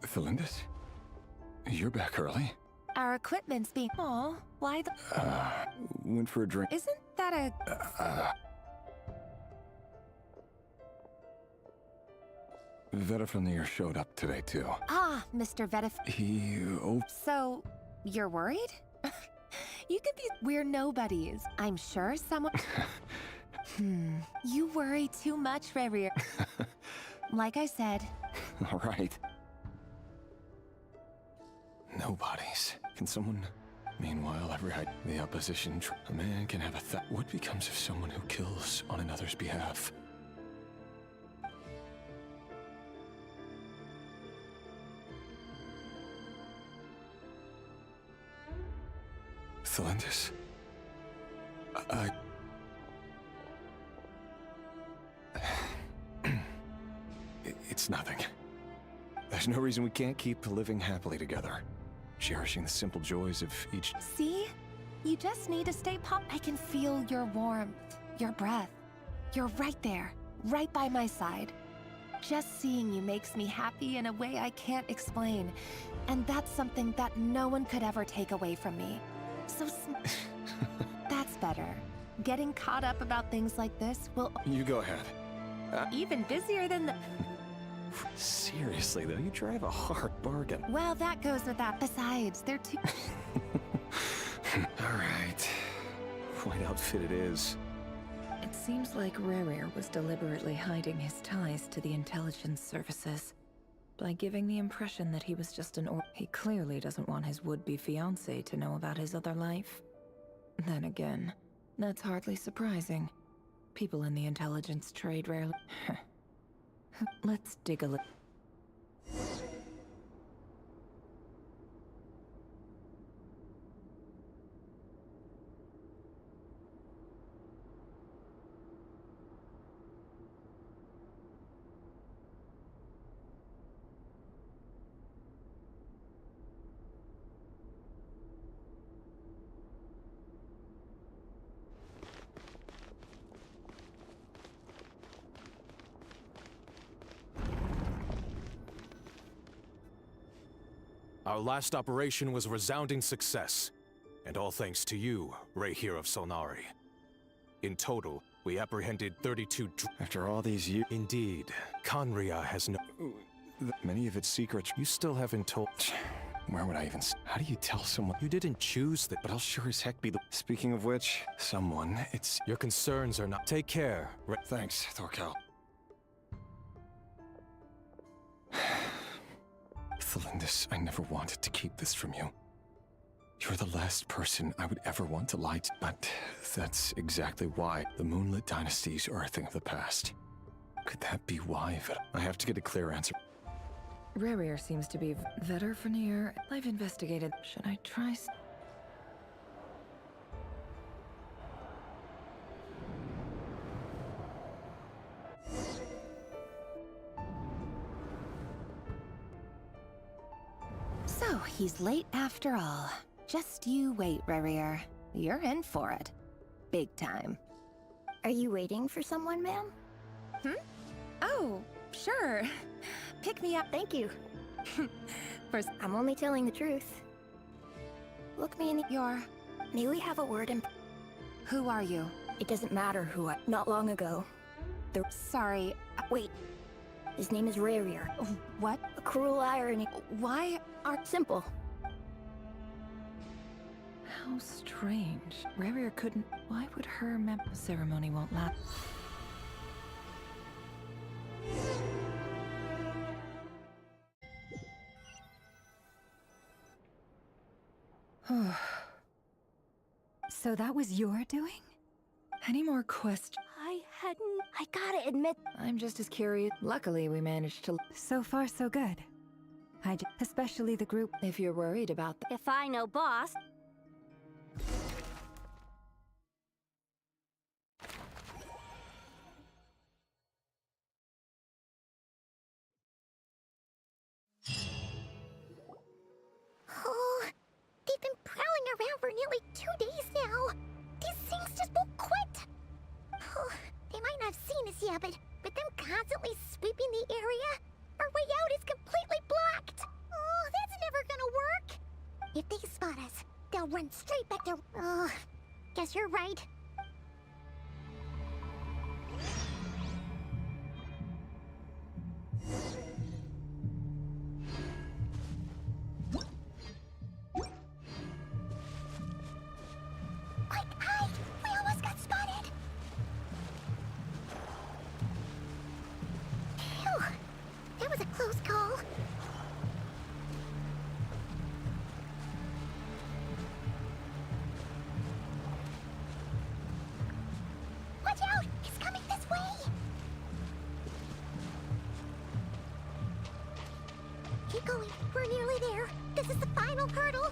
Felindis? You're back early? Our equipment's being... Aw, why the... Went for a drink. Isn't that a... Vedifulnir showed up today, too. Ah, Mr. Vedif... He... So, you're worried? You could be... We're nobodies. I'm sure someone... You worry too much, Rerir. Like I said... All right. Nobodies. Can someone... Meanwhile, the opposition... A man can have a What becomes of someone who kills on another's behalf? Felindis? It's nothing. There's no reason we can't keep living happily together. Cherishing the simple joys of each... See? You just need to stay I can feel your warmth, your breath. You're right there, right by my side. Just seeing you makes me happy in a way I can't explain. And that's something that no one could ever take away from me. So... That's better. Getting caught up about things like this will... You go ahead. Even busier than the... Seriously, though, you drive a hard bargain. Well, that goes with that. Besides, they're too... All right. White outfit it is. It seems like Rerir was deliberately hiding his ties to the intelligence services. By giving the impression that he was just he clearly doesn't want his would-be fiancé to know about his other life. Then again, that's hardly surprising. People in the intelligence trade rarely... Let's dig a little... Our last operation was a resounding success, and all thanks to you, Rehir of Solnari. In total, We apprehended 32 After all these years... Indeed. Conria has no... Many of its secrets... You still haven't told... Where would I even... How do you tell someone... You didn't choose that, But I'll sure as heck be the... Speaking of which, someone, it's... Your concerns are not... Take care. Thanks, Thorkel. Felindis, I never wanted to keep this from you. You're the last person I would ever want to lie to, but that's exactly why the Moonlit dynasties are a thing of the past. Could that be why? I have to get a clear answer. Rerir seems to be Vetter. I've investigated. Should I try? So, he's late after all. Just you wait, Rerir. You're in for it. Big time. Are you waiting for someone, ma'am? Oh, sure. Pick me up. Thank you. First, I'm only telling the truth. Look me in the... May we have a word in... Who are you? It doesn't matter who I... Not long ago. Sorry. Wait. His name is Rerir. What? A cruel irony. Why are... Simple. How strange. Rerir couldn't... Why would her ceremony won't last? So that was your doing? Any more questions? I gotta admit... I'm just as curious. Luckily, we managed to... So far, so good. Especially the group. If you're worried about that. If I know boss... Oh, they've been prowling around for nearly 2 days now. These things just won't quit. Oh, they might not have seen us yet, but them constantly sweeping the area, our way out is completely blocked. Oh, that's never gonna work. If they spot us, they'll run straight back to... Oh, guess you're right. Quick, hide! We almost got spotted! Phew! That was a close call. Watch out! He's coming this way! Keep going. We're nearly there. This is the final hurdle.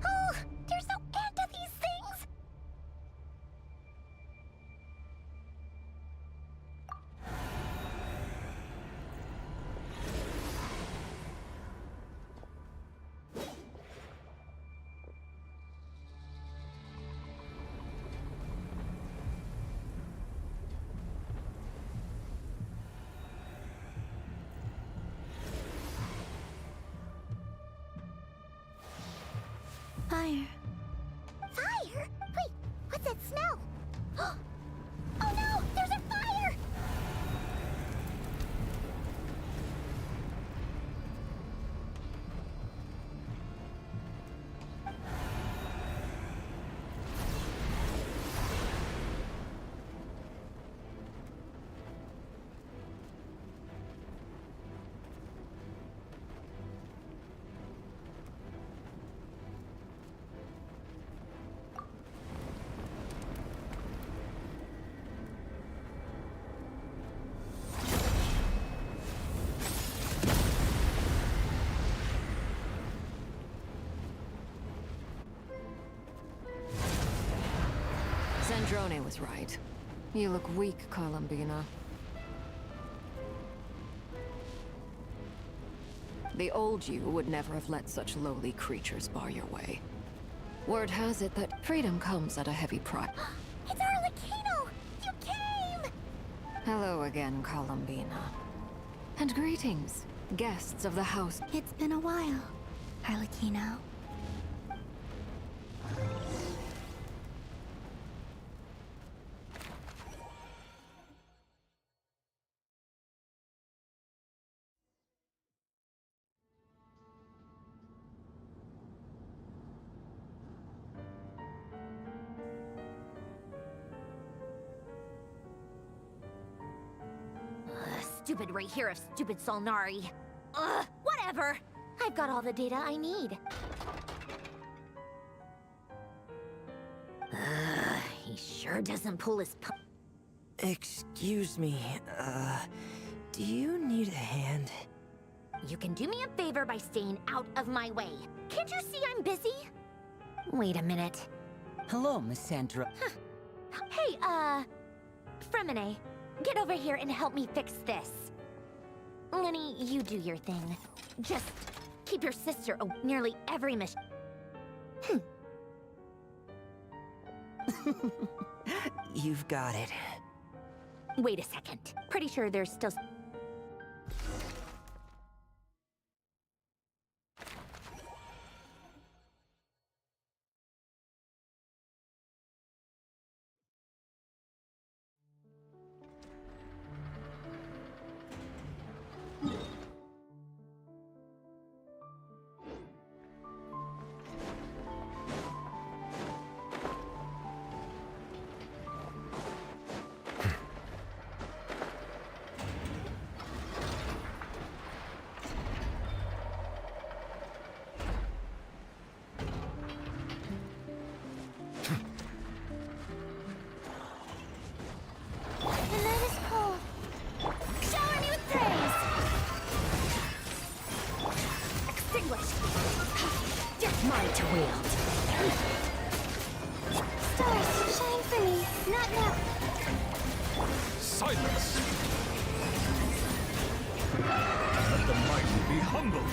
Oh, there's no end to these things. Fire. Fire? Wait, what's that smell? Oh no, there's a fire! Zandrone was right. You look weak, Columbina. The old you would never have let such lowly creatures bar your way. Word has it that freedom comes at a heavy price. It's Arlecchino! You came! Hello again, Columbina. And greetings, guests of the house. It's been a while. Arlecchino. Stupid right here of stupid Solnari. Ugh, whatever. I've got all the data I need. He sure doesn't pull his Excuse me, do you need a hand? You can do me a favor by staying out of my way. Can't you see I'm busy? Wait a minute. Hello, Miss Sandra. Hey, Fremine, get over here and help me fix this. Lenny, you do your thing. Just keep your sister nearly every mission. You've got it. Wait a second. Pretty sure there's still... The night is cold. Shower me with praise! Extinguished! Just mine to wield. Stars, shine for me. Not now. Silence! Let the mighty be humbled!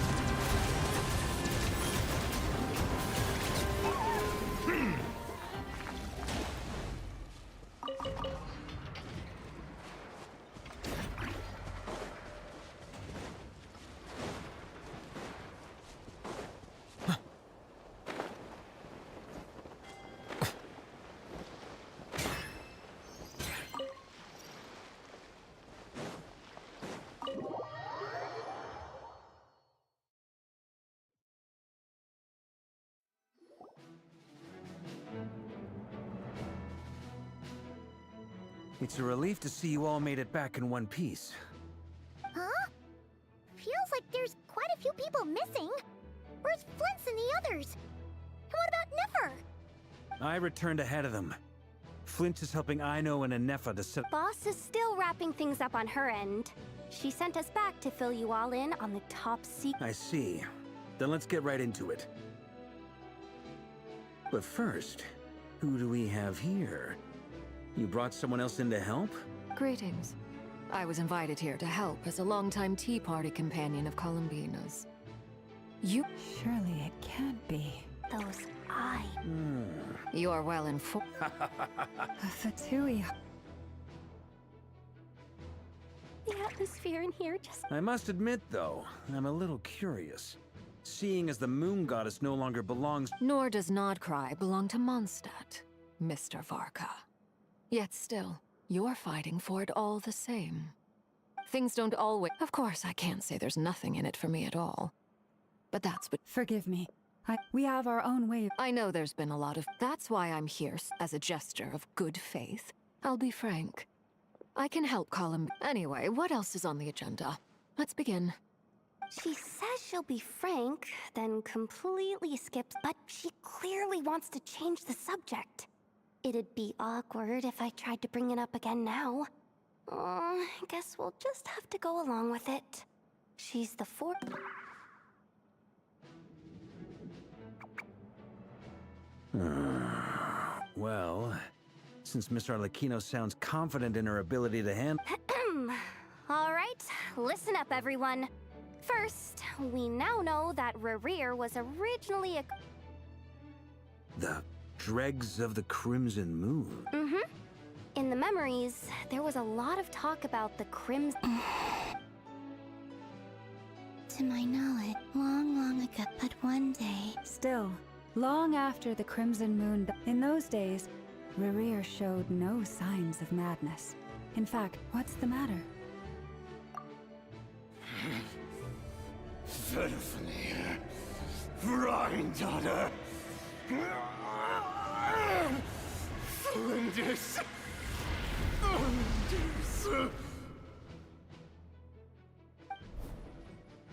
It's a relief to see you all made it back in one piece. Huh? Feels like there's quite a few people missing. Where's Flint's and the others? And what about Niffer? I returned ahead of them. Flint is helping Ino and Anefa to set... Boss is still wrapping things up on her end. She sent us back to fill you all in on the top secret. I see. Then let's get right into it. But first, who do we have here? You brought someone else in to help? Greetings. I was invited here to help as a longtime Tea Party companion of Columbina's. You... Surely it can't be. Those eyes. You're well informed. A Fatui. The atmosphere in here just... I must admit, though, I'm a little curious. Seeing as the moon goddess no longer belongs... Nor does Nodcry belong to Mondstadt, Mr. Varka. Yet still, you're fighting for it all the same. Things don't always... Of course, I can't say there's nothing in it for me at all. But that's what... Forgive me. We have our own way of... I know there's been a lot of... That's why I'm here, as a gesture of good faith. I'll be frank. I can help Anyway, what else is on the agenda? Let's begin. She says she'll be frank, then completely skips, but she clearly wants to change the subject. It'd be awkward if I tried to bring it up again now. I guess we'll just have to go along with it. She's the fourth... Well, since Miss Arlecchino sounds confident in her ability to handle... All right, listen up, everyone. First, we now know that Rerir was originally a... The dregs of the Crimson Moon. Mm-hmm. In the memories, there was a lot of talk about the Crimson... to my knowledge, long ago, but one day... Still, long after the Crimson Moon, in those days, Rerir showed no signs of madness. In fact, what's the matter? Verfnir, Rhine-daughter, Flinders,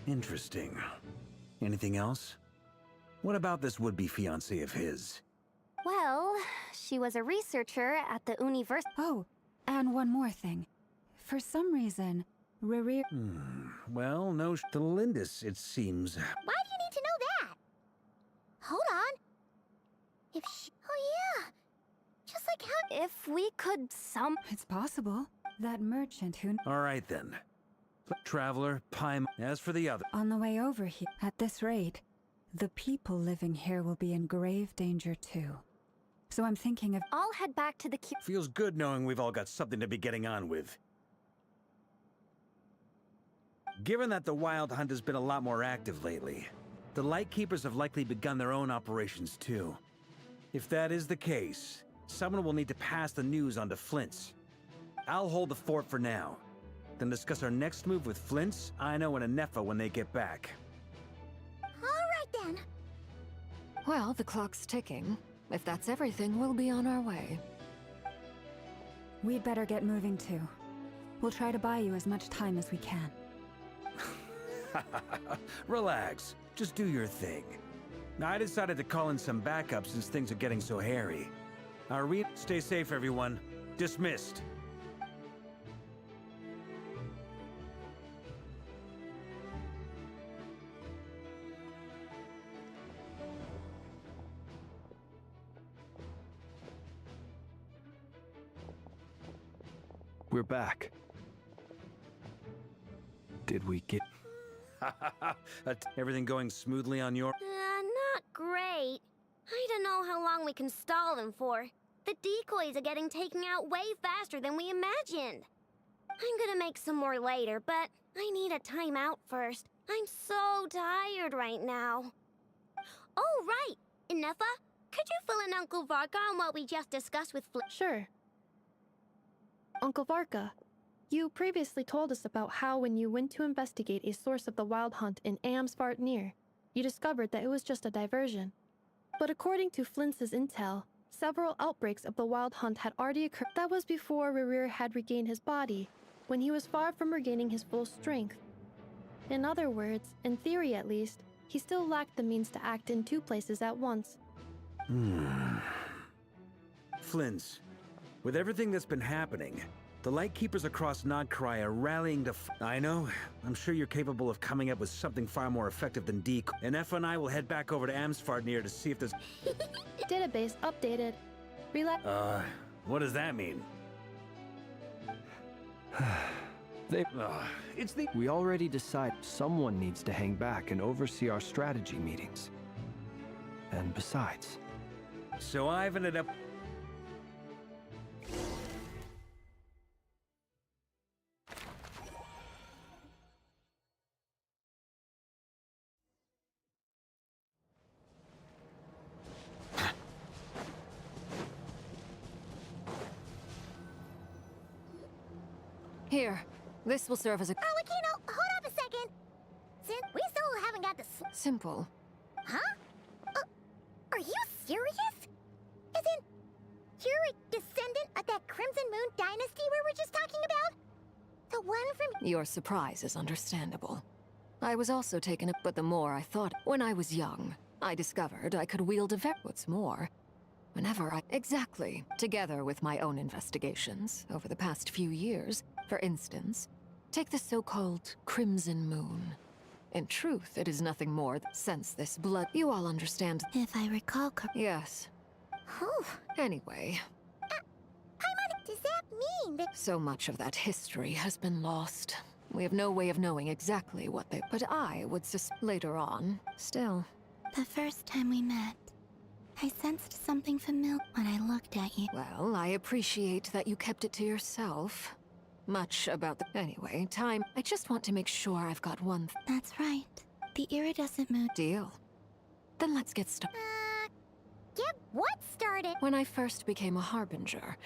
Interesting. Anything else? What about this would-be fiancé of his? Well, she was a researcher at the university. Oh, and one more thing. For some reason, Rerir... Well, no, to Lindis, it seems. Why do you need to know that? Hold on. If she... Oh yeah. Just like how... If we could It's possible. That merchant who... All right, then. Traveler, Paimon. As for the other... On the way over here, at this rate, the people living here will be in grave danger too. So I'm thinking of... I'll head back to the Feels good knowing we've all got something to be getting on with. Given that the Wild Hunt has been a lot more active lately, the Lightkeepers have likely begun their own operations too. If that is the case, someone will need to pass the news on to Flint's. I'll hold the fort for now, then discuss our next move with Flint's, Ino, and Anefa when they get back. All right then. Well, the clock's ticking. If that's everything, we'll be on our way. We'd better get moving too. We'll try to buy you as much time as we can. Relax. Just do your thing. I decided to call in some backup since things are getting so hairy. Stay safe, everyone. Dismissed. We're back. Did we get... Everything going smoothly on your... Not great. I don't know how long we can stall them for. The decoys are getting taken out way faster than we imagined. I'm gonna make some more later, but I need a timeout first. I'm so tired right now. Oh, right! Anefa, could you fill in Uncle Varka on what we just discussed with Sure. Uncle Varka, you previously told us about how when you went to investigate a source of the Wild Hunt in Amsvartnir, you discovered that it was just a diversion. But according to Flintz's intel, several outbreaks of the Wild Hunt had already occurred. That was before Rerir had regained his body, when he was far from regaining his full strength. In other words, in theory at least, he still lacked the means to act in two places at once. Flint's, with everything that's been happening, the Lightkeepers across Nodcry are rallying to I know. I'm sure you're capable of coming up with something far more effective than decoy. And Effa and I will head back over to Amsvartnir to see if there's... Database updated. Relax. What does that mean? We already decided someone needs to hang back and oversee our strategy meetings. And besides... So I've ended up... Here, this will serve as a... Arlecchino, hold up a second! Since we still haven't got the Simple. Huh? Are you serious? As in, you're a descendant of that Crimson Moon dynasty we were just talking about? The one from... Your surprise is understandable. I was also taken up, but the more I thought... When I was young, I discovered I could wield a What's more, whenever I... Exactly. Together with my own investigations over the past few years, for instance, take the so-called Crimson Moon. In truth, it is nothing more than since this blood... You all understand... If I recall Yes. Oh. Anyway... Does that mean that... So much of that history has been lost. We have no way of knowing exactly what they... But I would later on, still... The first time we met, I sensed something familiar when I looked at you. Well, I appreciate that you kept it to yourself. much about the... Anyway, time. I just want to make sure I've got one... That's right. The iridescent moon... Deal. Then let's get started. Get what started? When I first became a harbinger,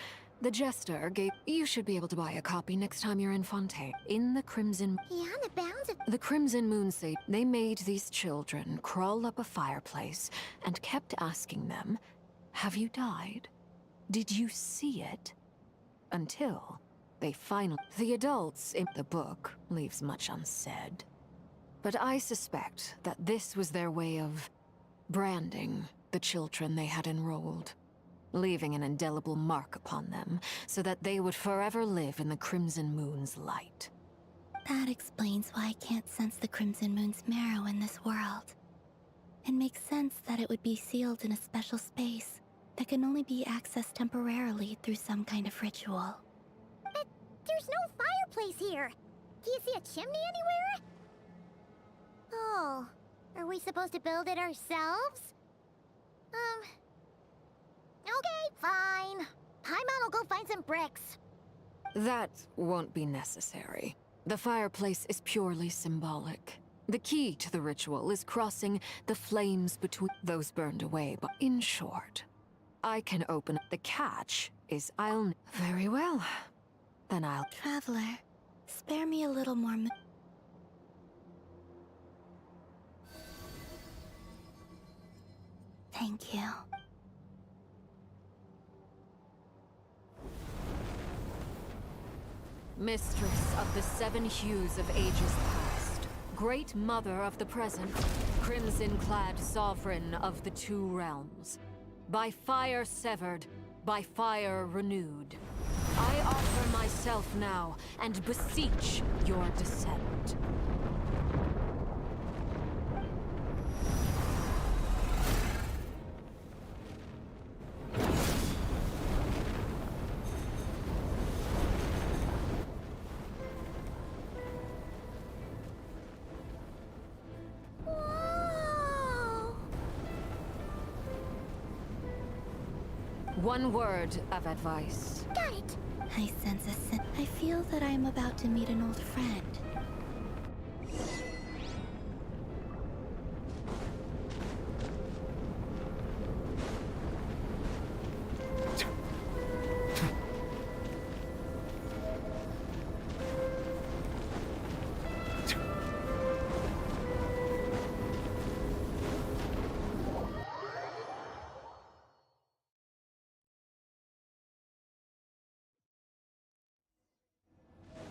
the jester gave... You should be able to buy a copy next time you're in Fontaine. In the Crimson... Beyond the bounds of... The Crimson Moon say they made these children crawl up a fireplace and kept asking them, have you died? Did you see it? Until they finally... The adults in the book leaves much unsaid. But I suspect that this was their way of branding the children they had enrolled, leaving an indelible mark upon them so that they would forever live in the Crimson Moon's light. That explains why I can't sense the Crimson Moon's marrow in this world. It makes sense that it would be sealed in a special space that can only be accessed temporarily through some kind of ritual. But there's no fireplace here. Do you see a chimney anywhere? Oh, are we supposed to build it ourselves? Okay, fine. Paimon will go find some bricks. That won't be necessary. The fireplace is purely symbolic. The key to the ritual is crossing the flames between those burned away. But in short, I can open... The catch is I'll... Very well. Then I'll... Traveler, spare me a little more... Thank you. Mistress of the seven hues of ages past, great mother of the present, crimson-clad sovereign of the two realms, by fire severed, by fire renewed, I offer myself now and beseech your descent. One word of advice. Got it. I sense I feel that I am about to meet an old friend.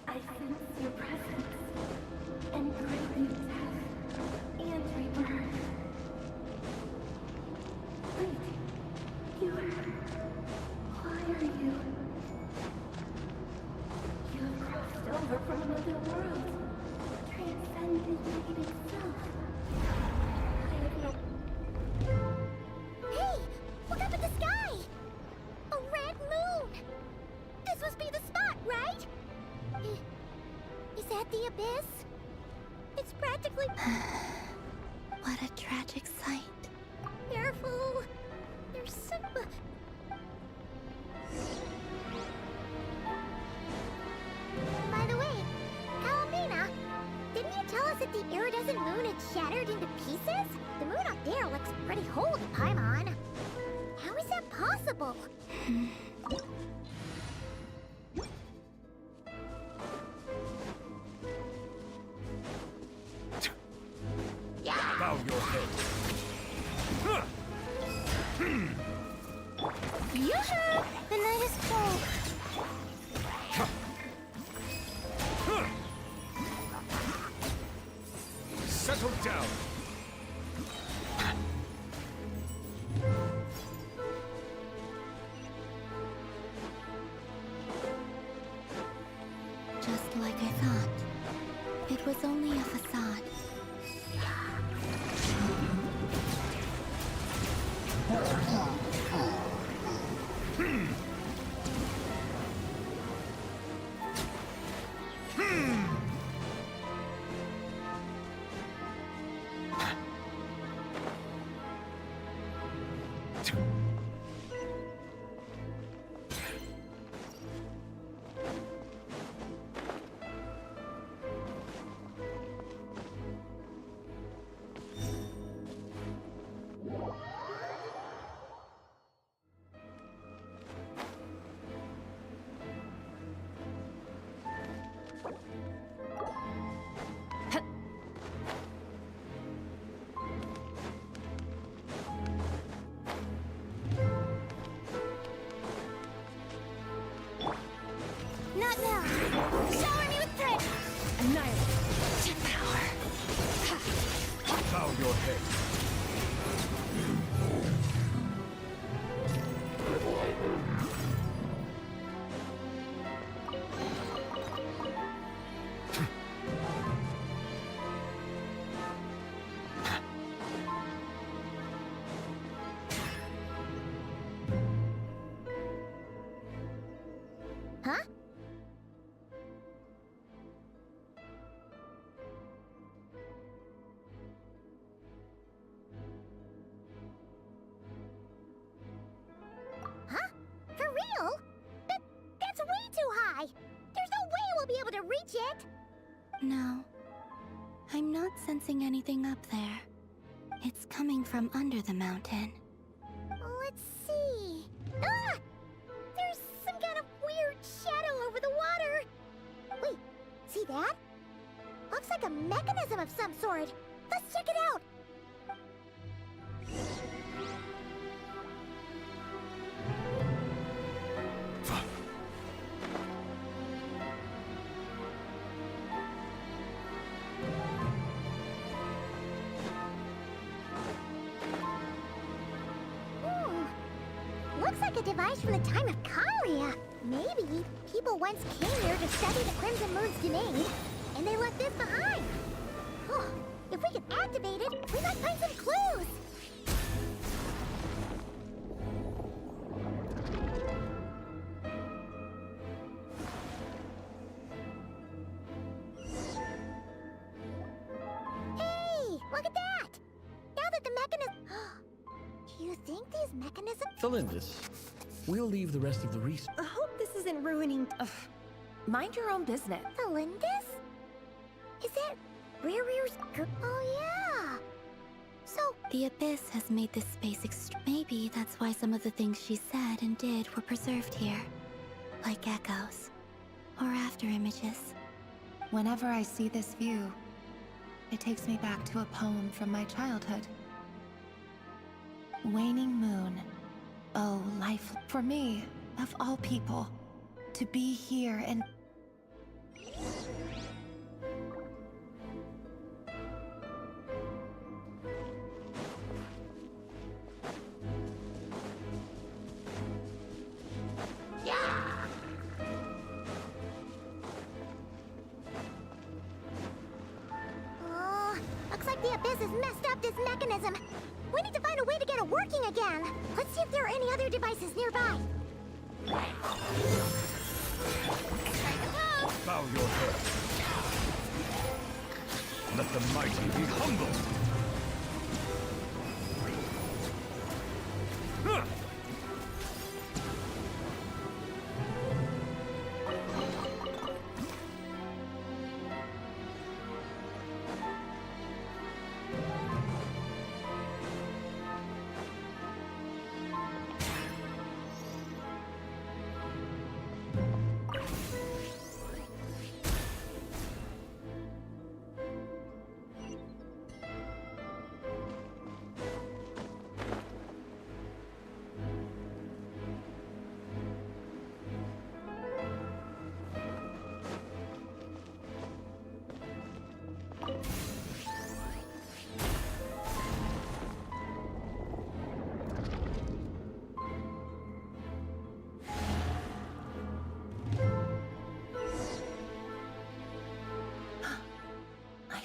I sense your presence and bring you death and rebirth. Wait, why are you? You have crossed over from another world, transcended fate itself. I have no... Hey, look up at the sky! A red moon! This must be the spot, right? Is that the abyss? It's practically... What a tragic sight. Careful! There's some... By the way, Almina, didn't you tell us that the iridescent moon had shattered into pieces? The moon up there looks pretty whole to Paimon. How is that possible? Bow your head. Yoo-hoo! The night is cold. Settle down. Just like I thought. It was only a facade. your head. Huh? Huh? For real? That's way too high! There's no way we'll be able to reach it! No. I'm not sensing anything up there. It's coming from under the mountain. Let's see. Ah! There's some kind of weird shadow over the water. Wait, see that? Looks like a mechanism of some sort. Let's check it out. Looks like a device from the time of Kalia. Maybe people once came here to study the Crimson Moon's domain, and they left this behind. Oh, if we could activate it, we might find some clues. Hey, look at that! Now that the mechanism... Do you think these mechanisms... Thalindis, we'll leave the rest of the research. I hope this isn't ruining... Mind your own business. Thalindis? Is that Rear's girl? Oh, yeah. So... The Abyss has made this space maybe that's why some of the things she said and did were preserved here. Like echoes. Or after images. Whenever I see this view, it takes me back to a poem from my childhood. Waning moon. Oh, life for me, of all people, to be here and... Oh, looks like the Abyss has messed up this mechanism. We need to find a way to get it working again. Let's see if there are any other devices nearby. Bow your head. Let the mighty be humble. Huh!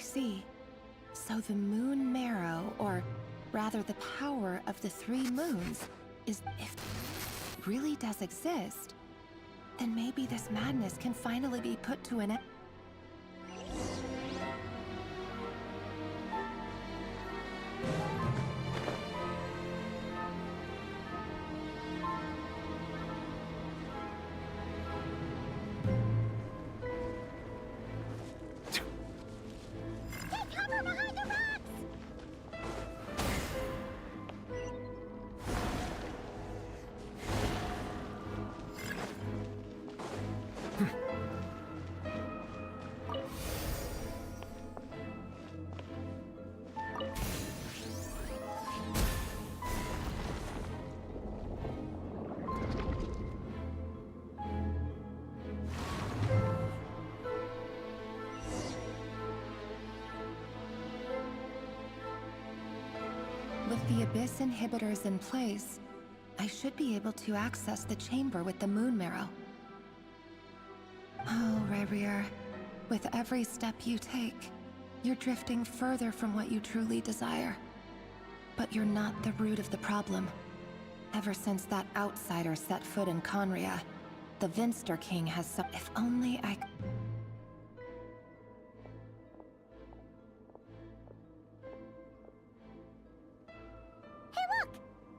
See. So the moon marrow, or rather the power of the 3 moons, is, if it really does exist, then maybe this madness can finally be put to an end. the Abyss inhibitors in place, I should be able to access the chamber with the moon marrow. Oh, Rerir, with every step you take, you're drifting further from what you truly desire. But you're not the root of the problem. Ever since that outsider set foot in Conria, the Vinster King has some— If only I— Hey look!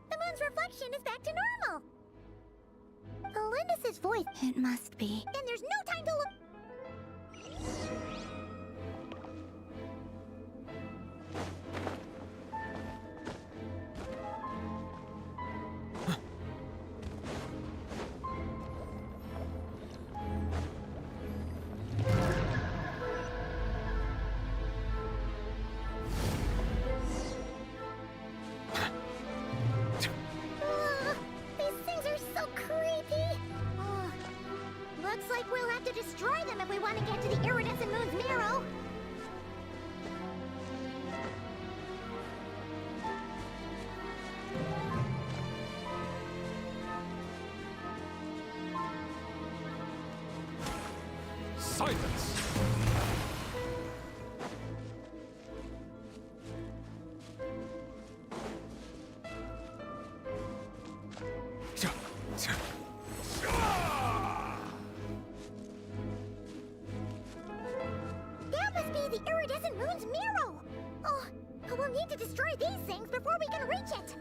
The moon's reflection is back to normal! Elendis' voice— It must be. Then there's no time to look— These things are so creepy! Looks like we'll have to destroy them if we want to get to the iridescent moon's marrow! Silence! That must be the iridescent moon's marrow! Oh, we'll need to destroy these things before we can reach it!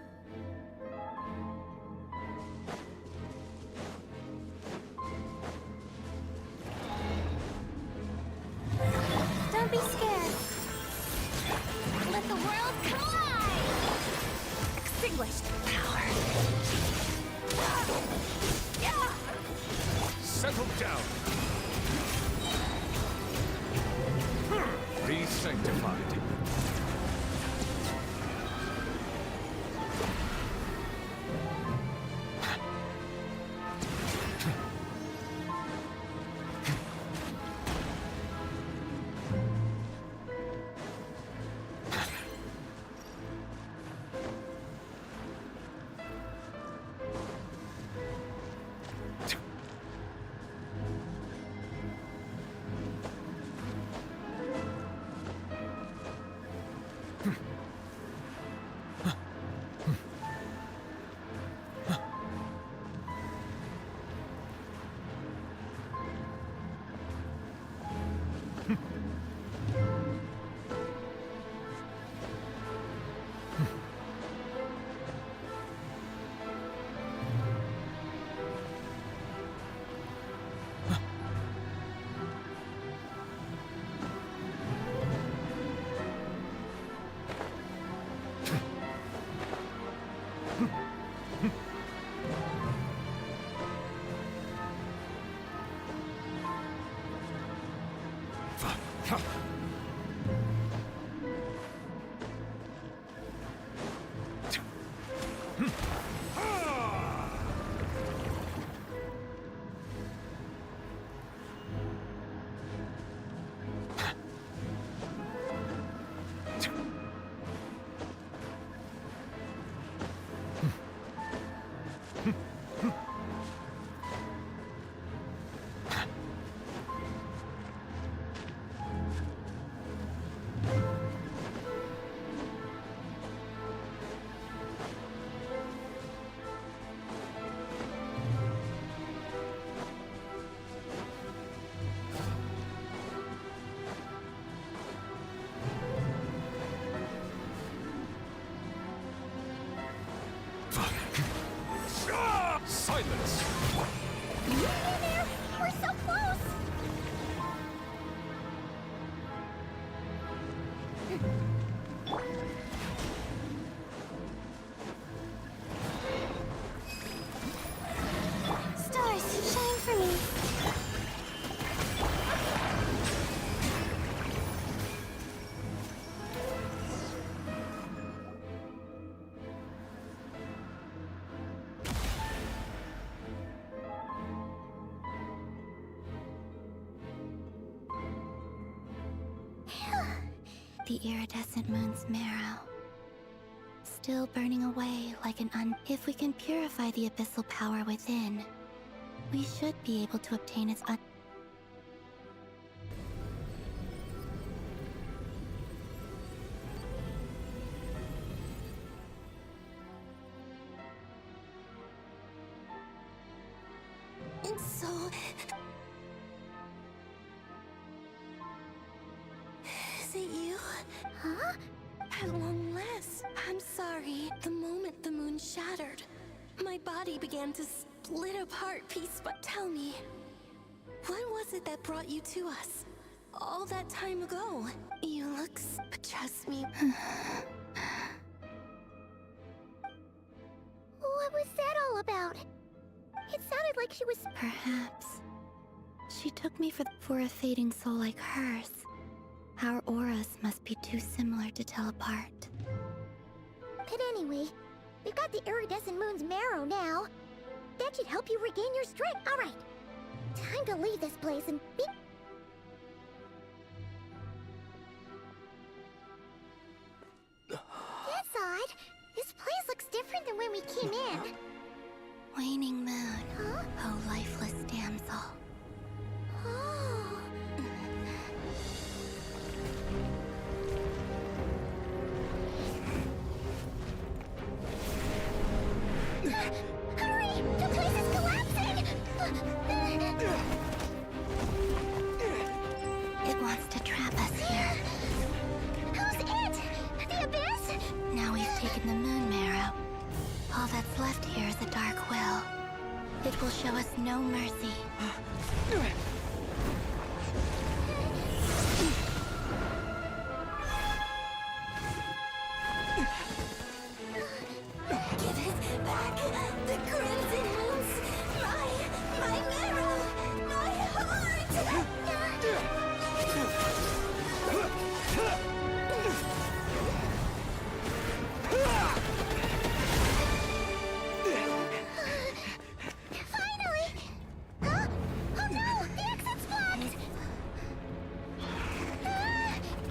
Don't be scared. Let the world collide! Extinguished power. Settle down! Be sanctified. Silence! Nearly there! We're so close! Stars, shine for me. The iridescent moon's marrow. still burning away like If we can purify the abyssal power within, we should be able to obtain its It's so... Is it you? Huh? At long last. I'm sorry. The moment the moon shattered, my body began to split apart piece by... Tell me, what was it that brought you to us? All that time ago? You look... But trust me... What was that all about? It sounded like she was... Perhaps. She took me for a fading soul like hers. Our auras must be too similar to tell apart. But anyway, we've got the iridescent moon's marrow now. That should help you regain your strength. All right, time to leave this place and be... That's odd. This place looks different than when we came in. Waning moon. Huh? Oh, lifeless damsel. Oh. Hurry! The place is collapsing! It wants to trap us here. Who's it? The abyss? Now we've taken the moon marrow. All that's left here is a dark will. It will show us no mercy. Give it back! The crimson moons! My marrow! My heart! Finally! Huh? Oh no! The exit's blocked!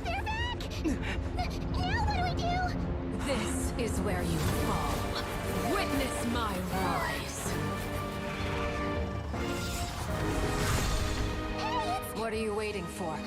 They're back! Now what do we do? This is where you fall. Witness my rise. What are you waiting for?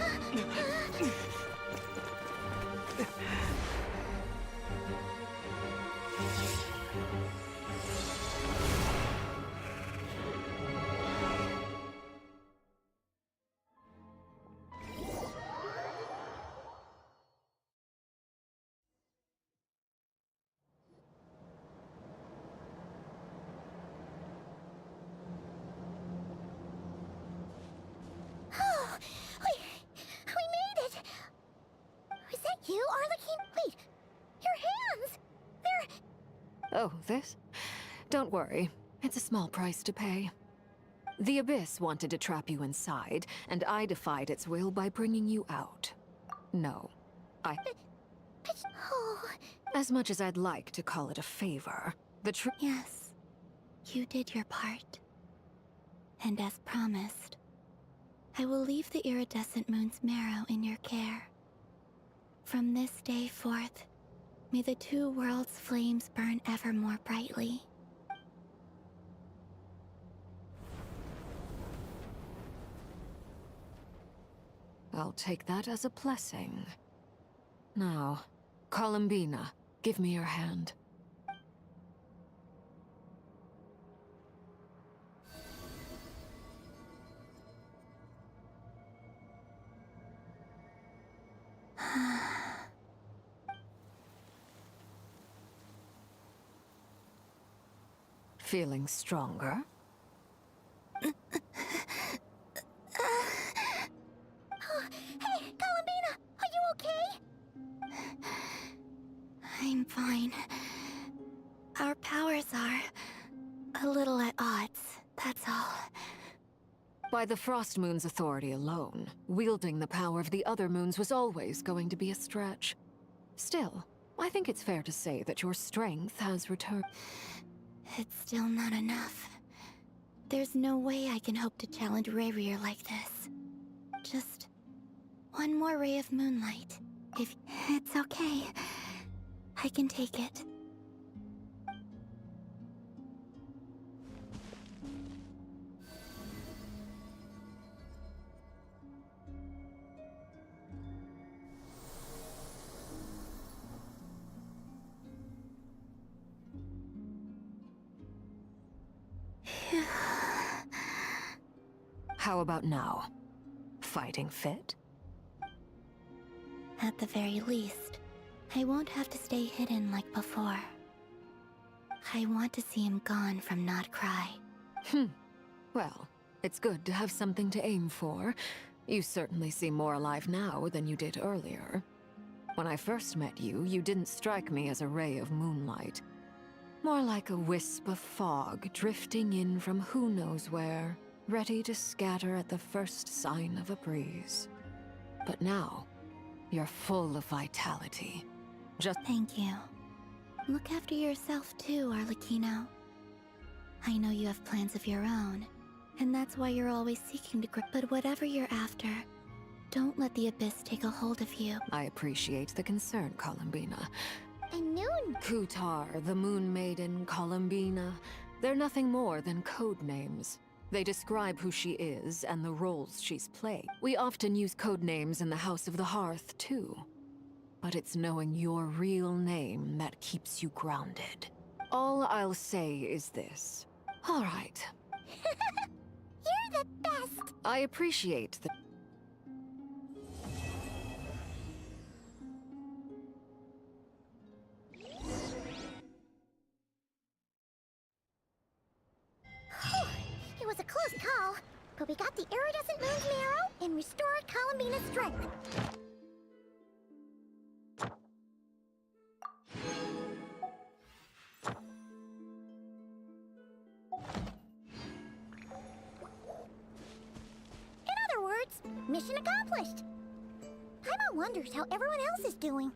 Oh, we made it! Is that you, Arlequin? Wait, your hands! They're... Oh, this? Don't worry. It's a small price to pay. The Abyss wanted to trap you inside, and I defied its will by bringing you out. No. Oh... As much as I'd like to call it a favor, the truth... Yes, you did your part. And as promised, I will leave the iridescent moon's marrow in your care. From this day forth, may the two worlds' flames burn ever more brightly. I'll take that as a blessing. Now, Columbina, give me your hand. Feeling stronger? Hey, Columbina, are you okay? I'm fine. Our powers are a little at odds, that's all. By the Frost Moon's authority alone, wielding the power of the other moons was always going to be a stretch. Still, I think it's fair to say that your strength has returned. It's still not enough. There's no way I can hope to challenge Rayrear like this. Just one more ray of moonlight. If it's okay, I can take it. How about now? Fighting fit? At the very least, I won't have to stay hidden like before. I want to see him gone from Not Cry. Well, it's good to have something to aim for. You certainly seem more alive now than you did earlier. When I first met you, you didn't strike me as a ray of moonlight. More like a wisp of fog drifting in from who knows where, ready to scatter at the first sign of a breeze. But now, you're full of vitality. Thank you. Look after yourself too, Arlecchino. I know you have plans of your own, and that's why you're always seeking to grow. But whatever you're after, don't let the Abyss take a hold of you. I appreciate the concern, Columbina. And Noon. Kutar, the Moon Maiden, Columbina, they're nothing more than code names. They describe who she is and the roles she's played. We often use code names in the House of the Hearth, too. But it's knowing your real name that keeps you grounded. All I'll say is this. All right. You're the best! I appreciate the... It was a close call, but we got the iridescent moon's marrow and restored Columbina's strength. In other words, mission accomplished. Paimon wonders how everyone else is doing.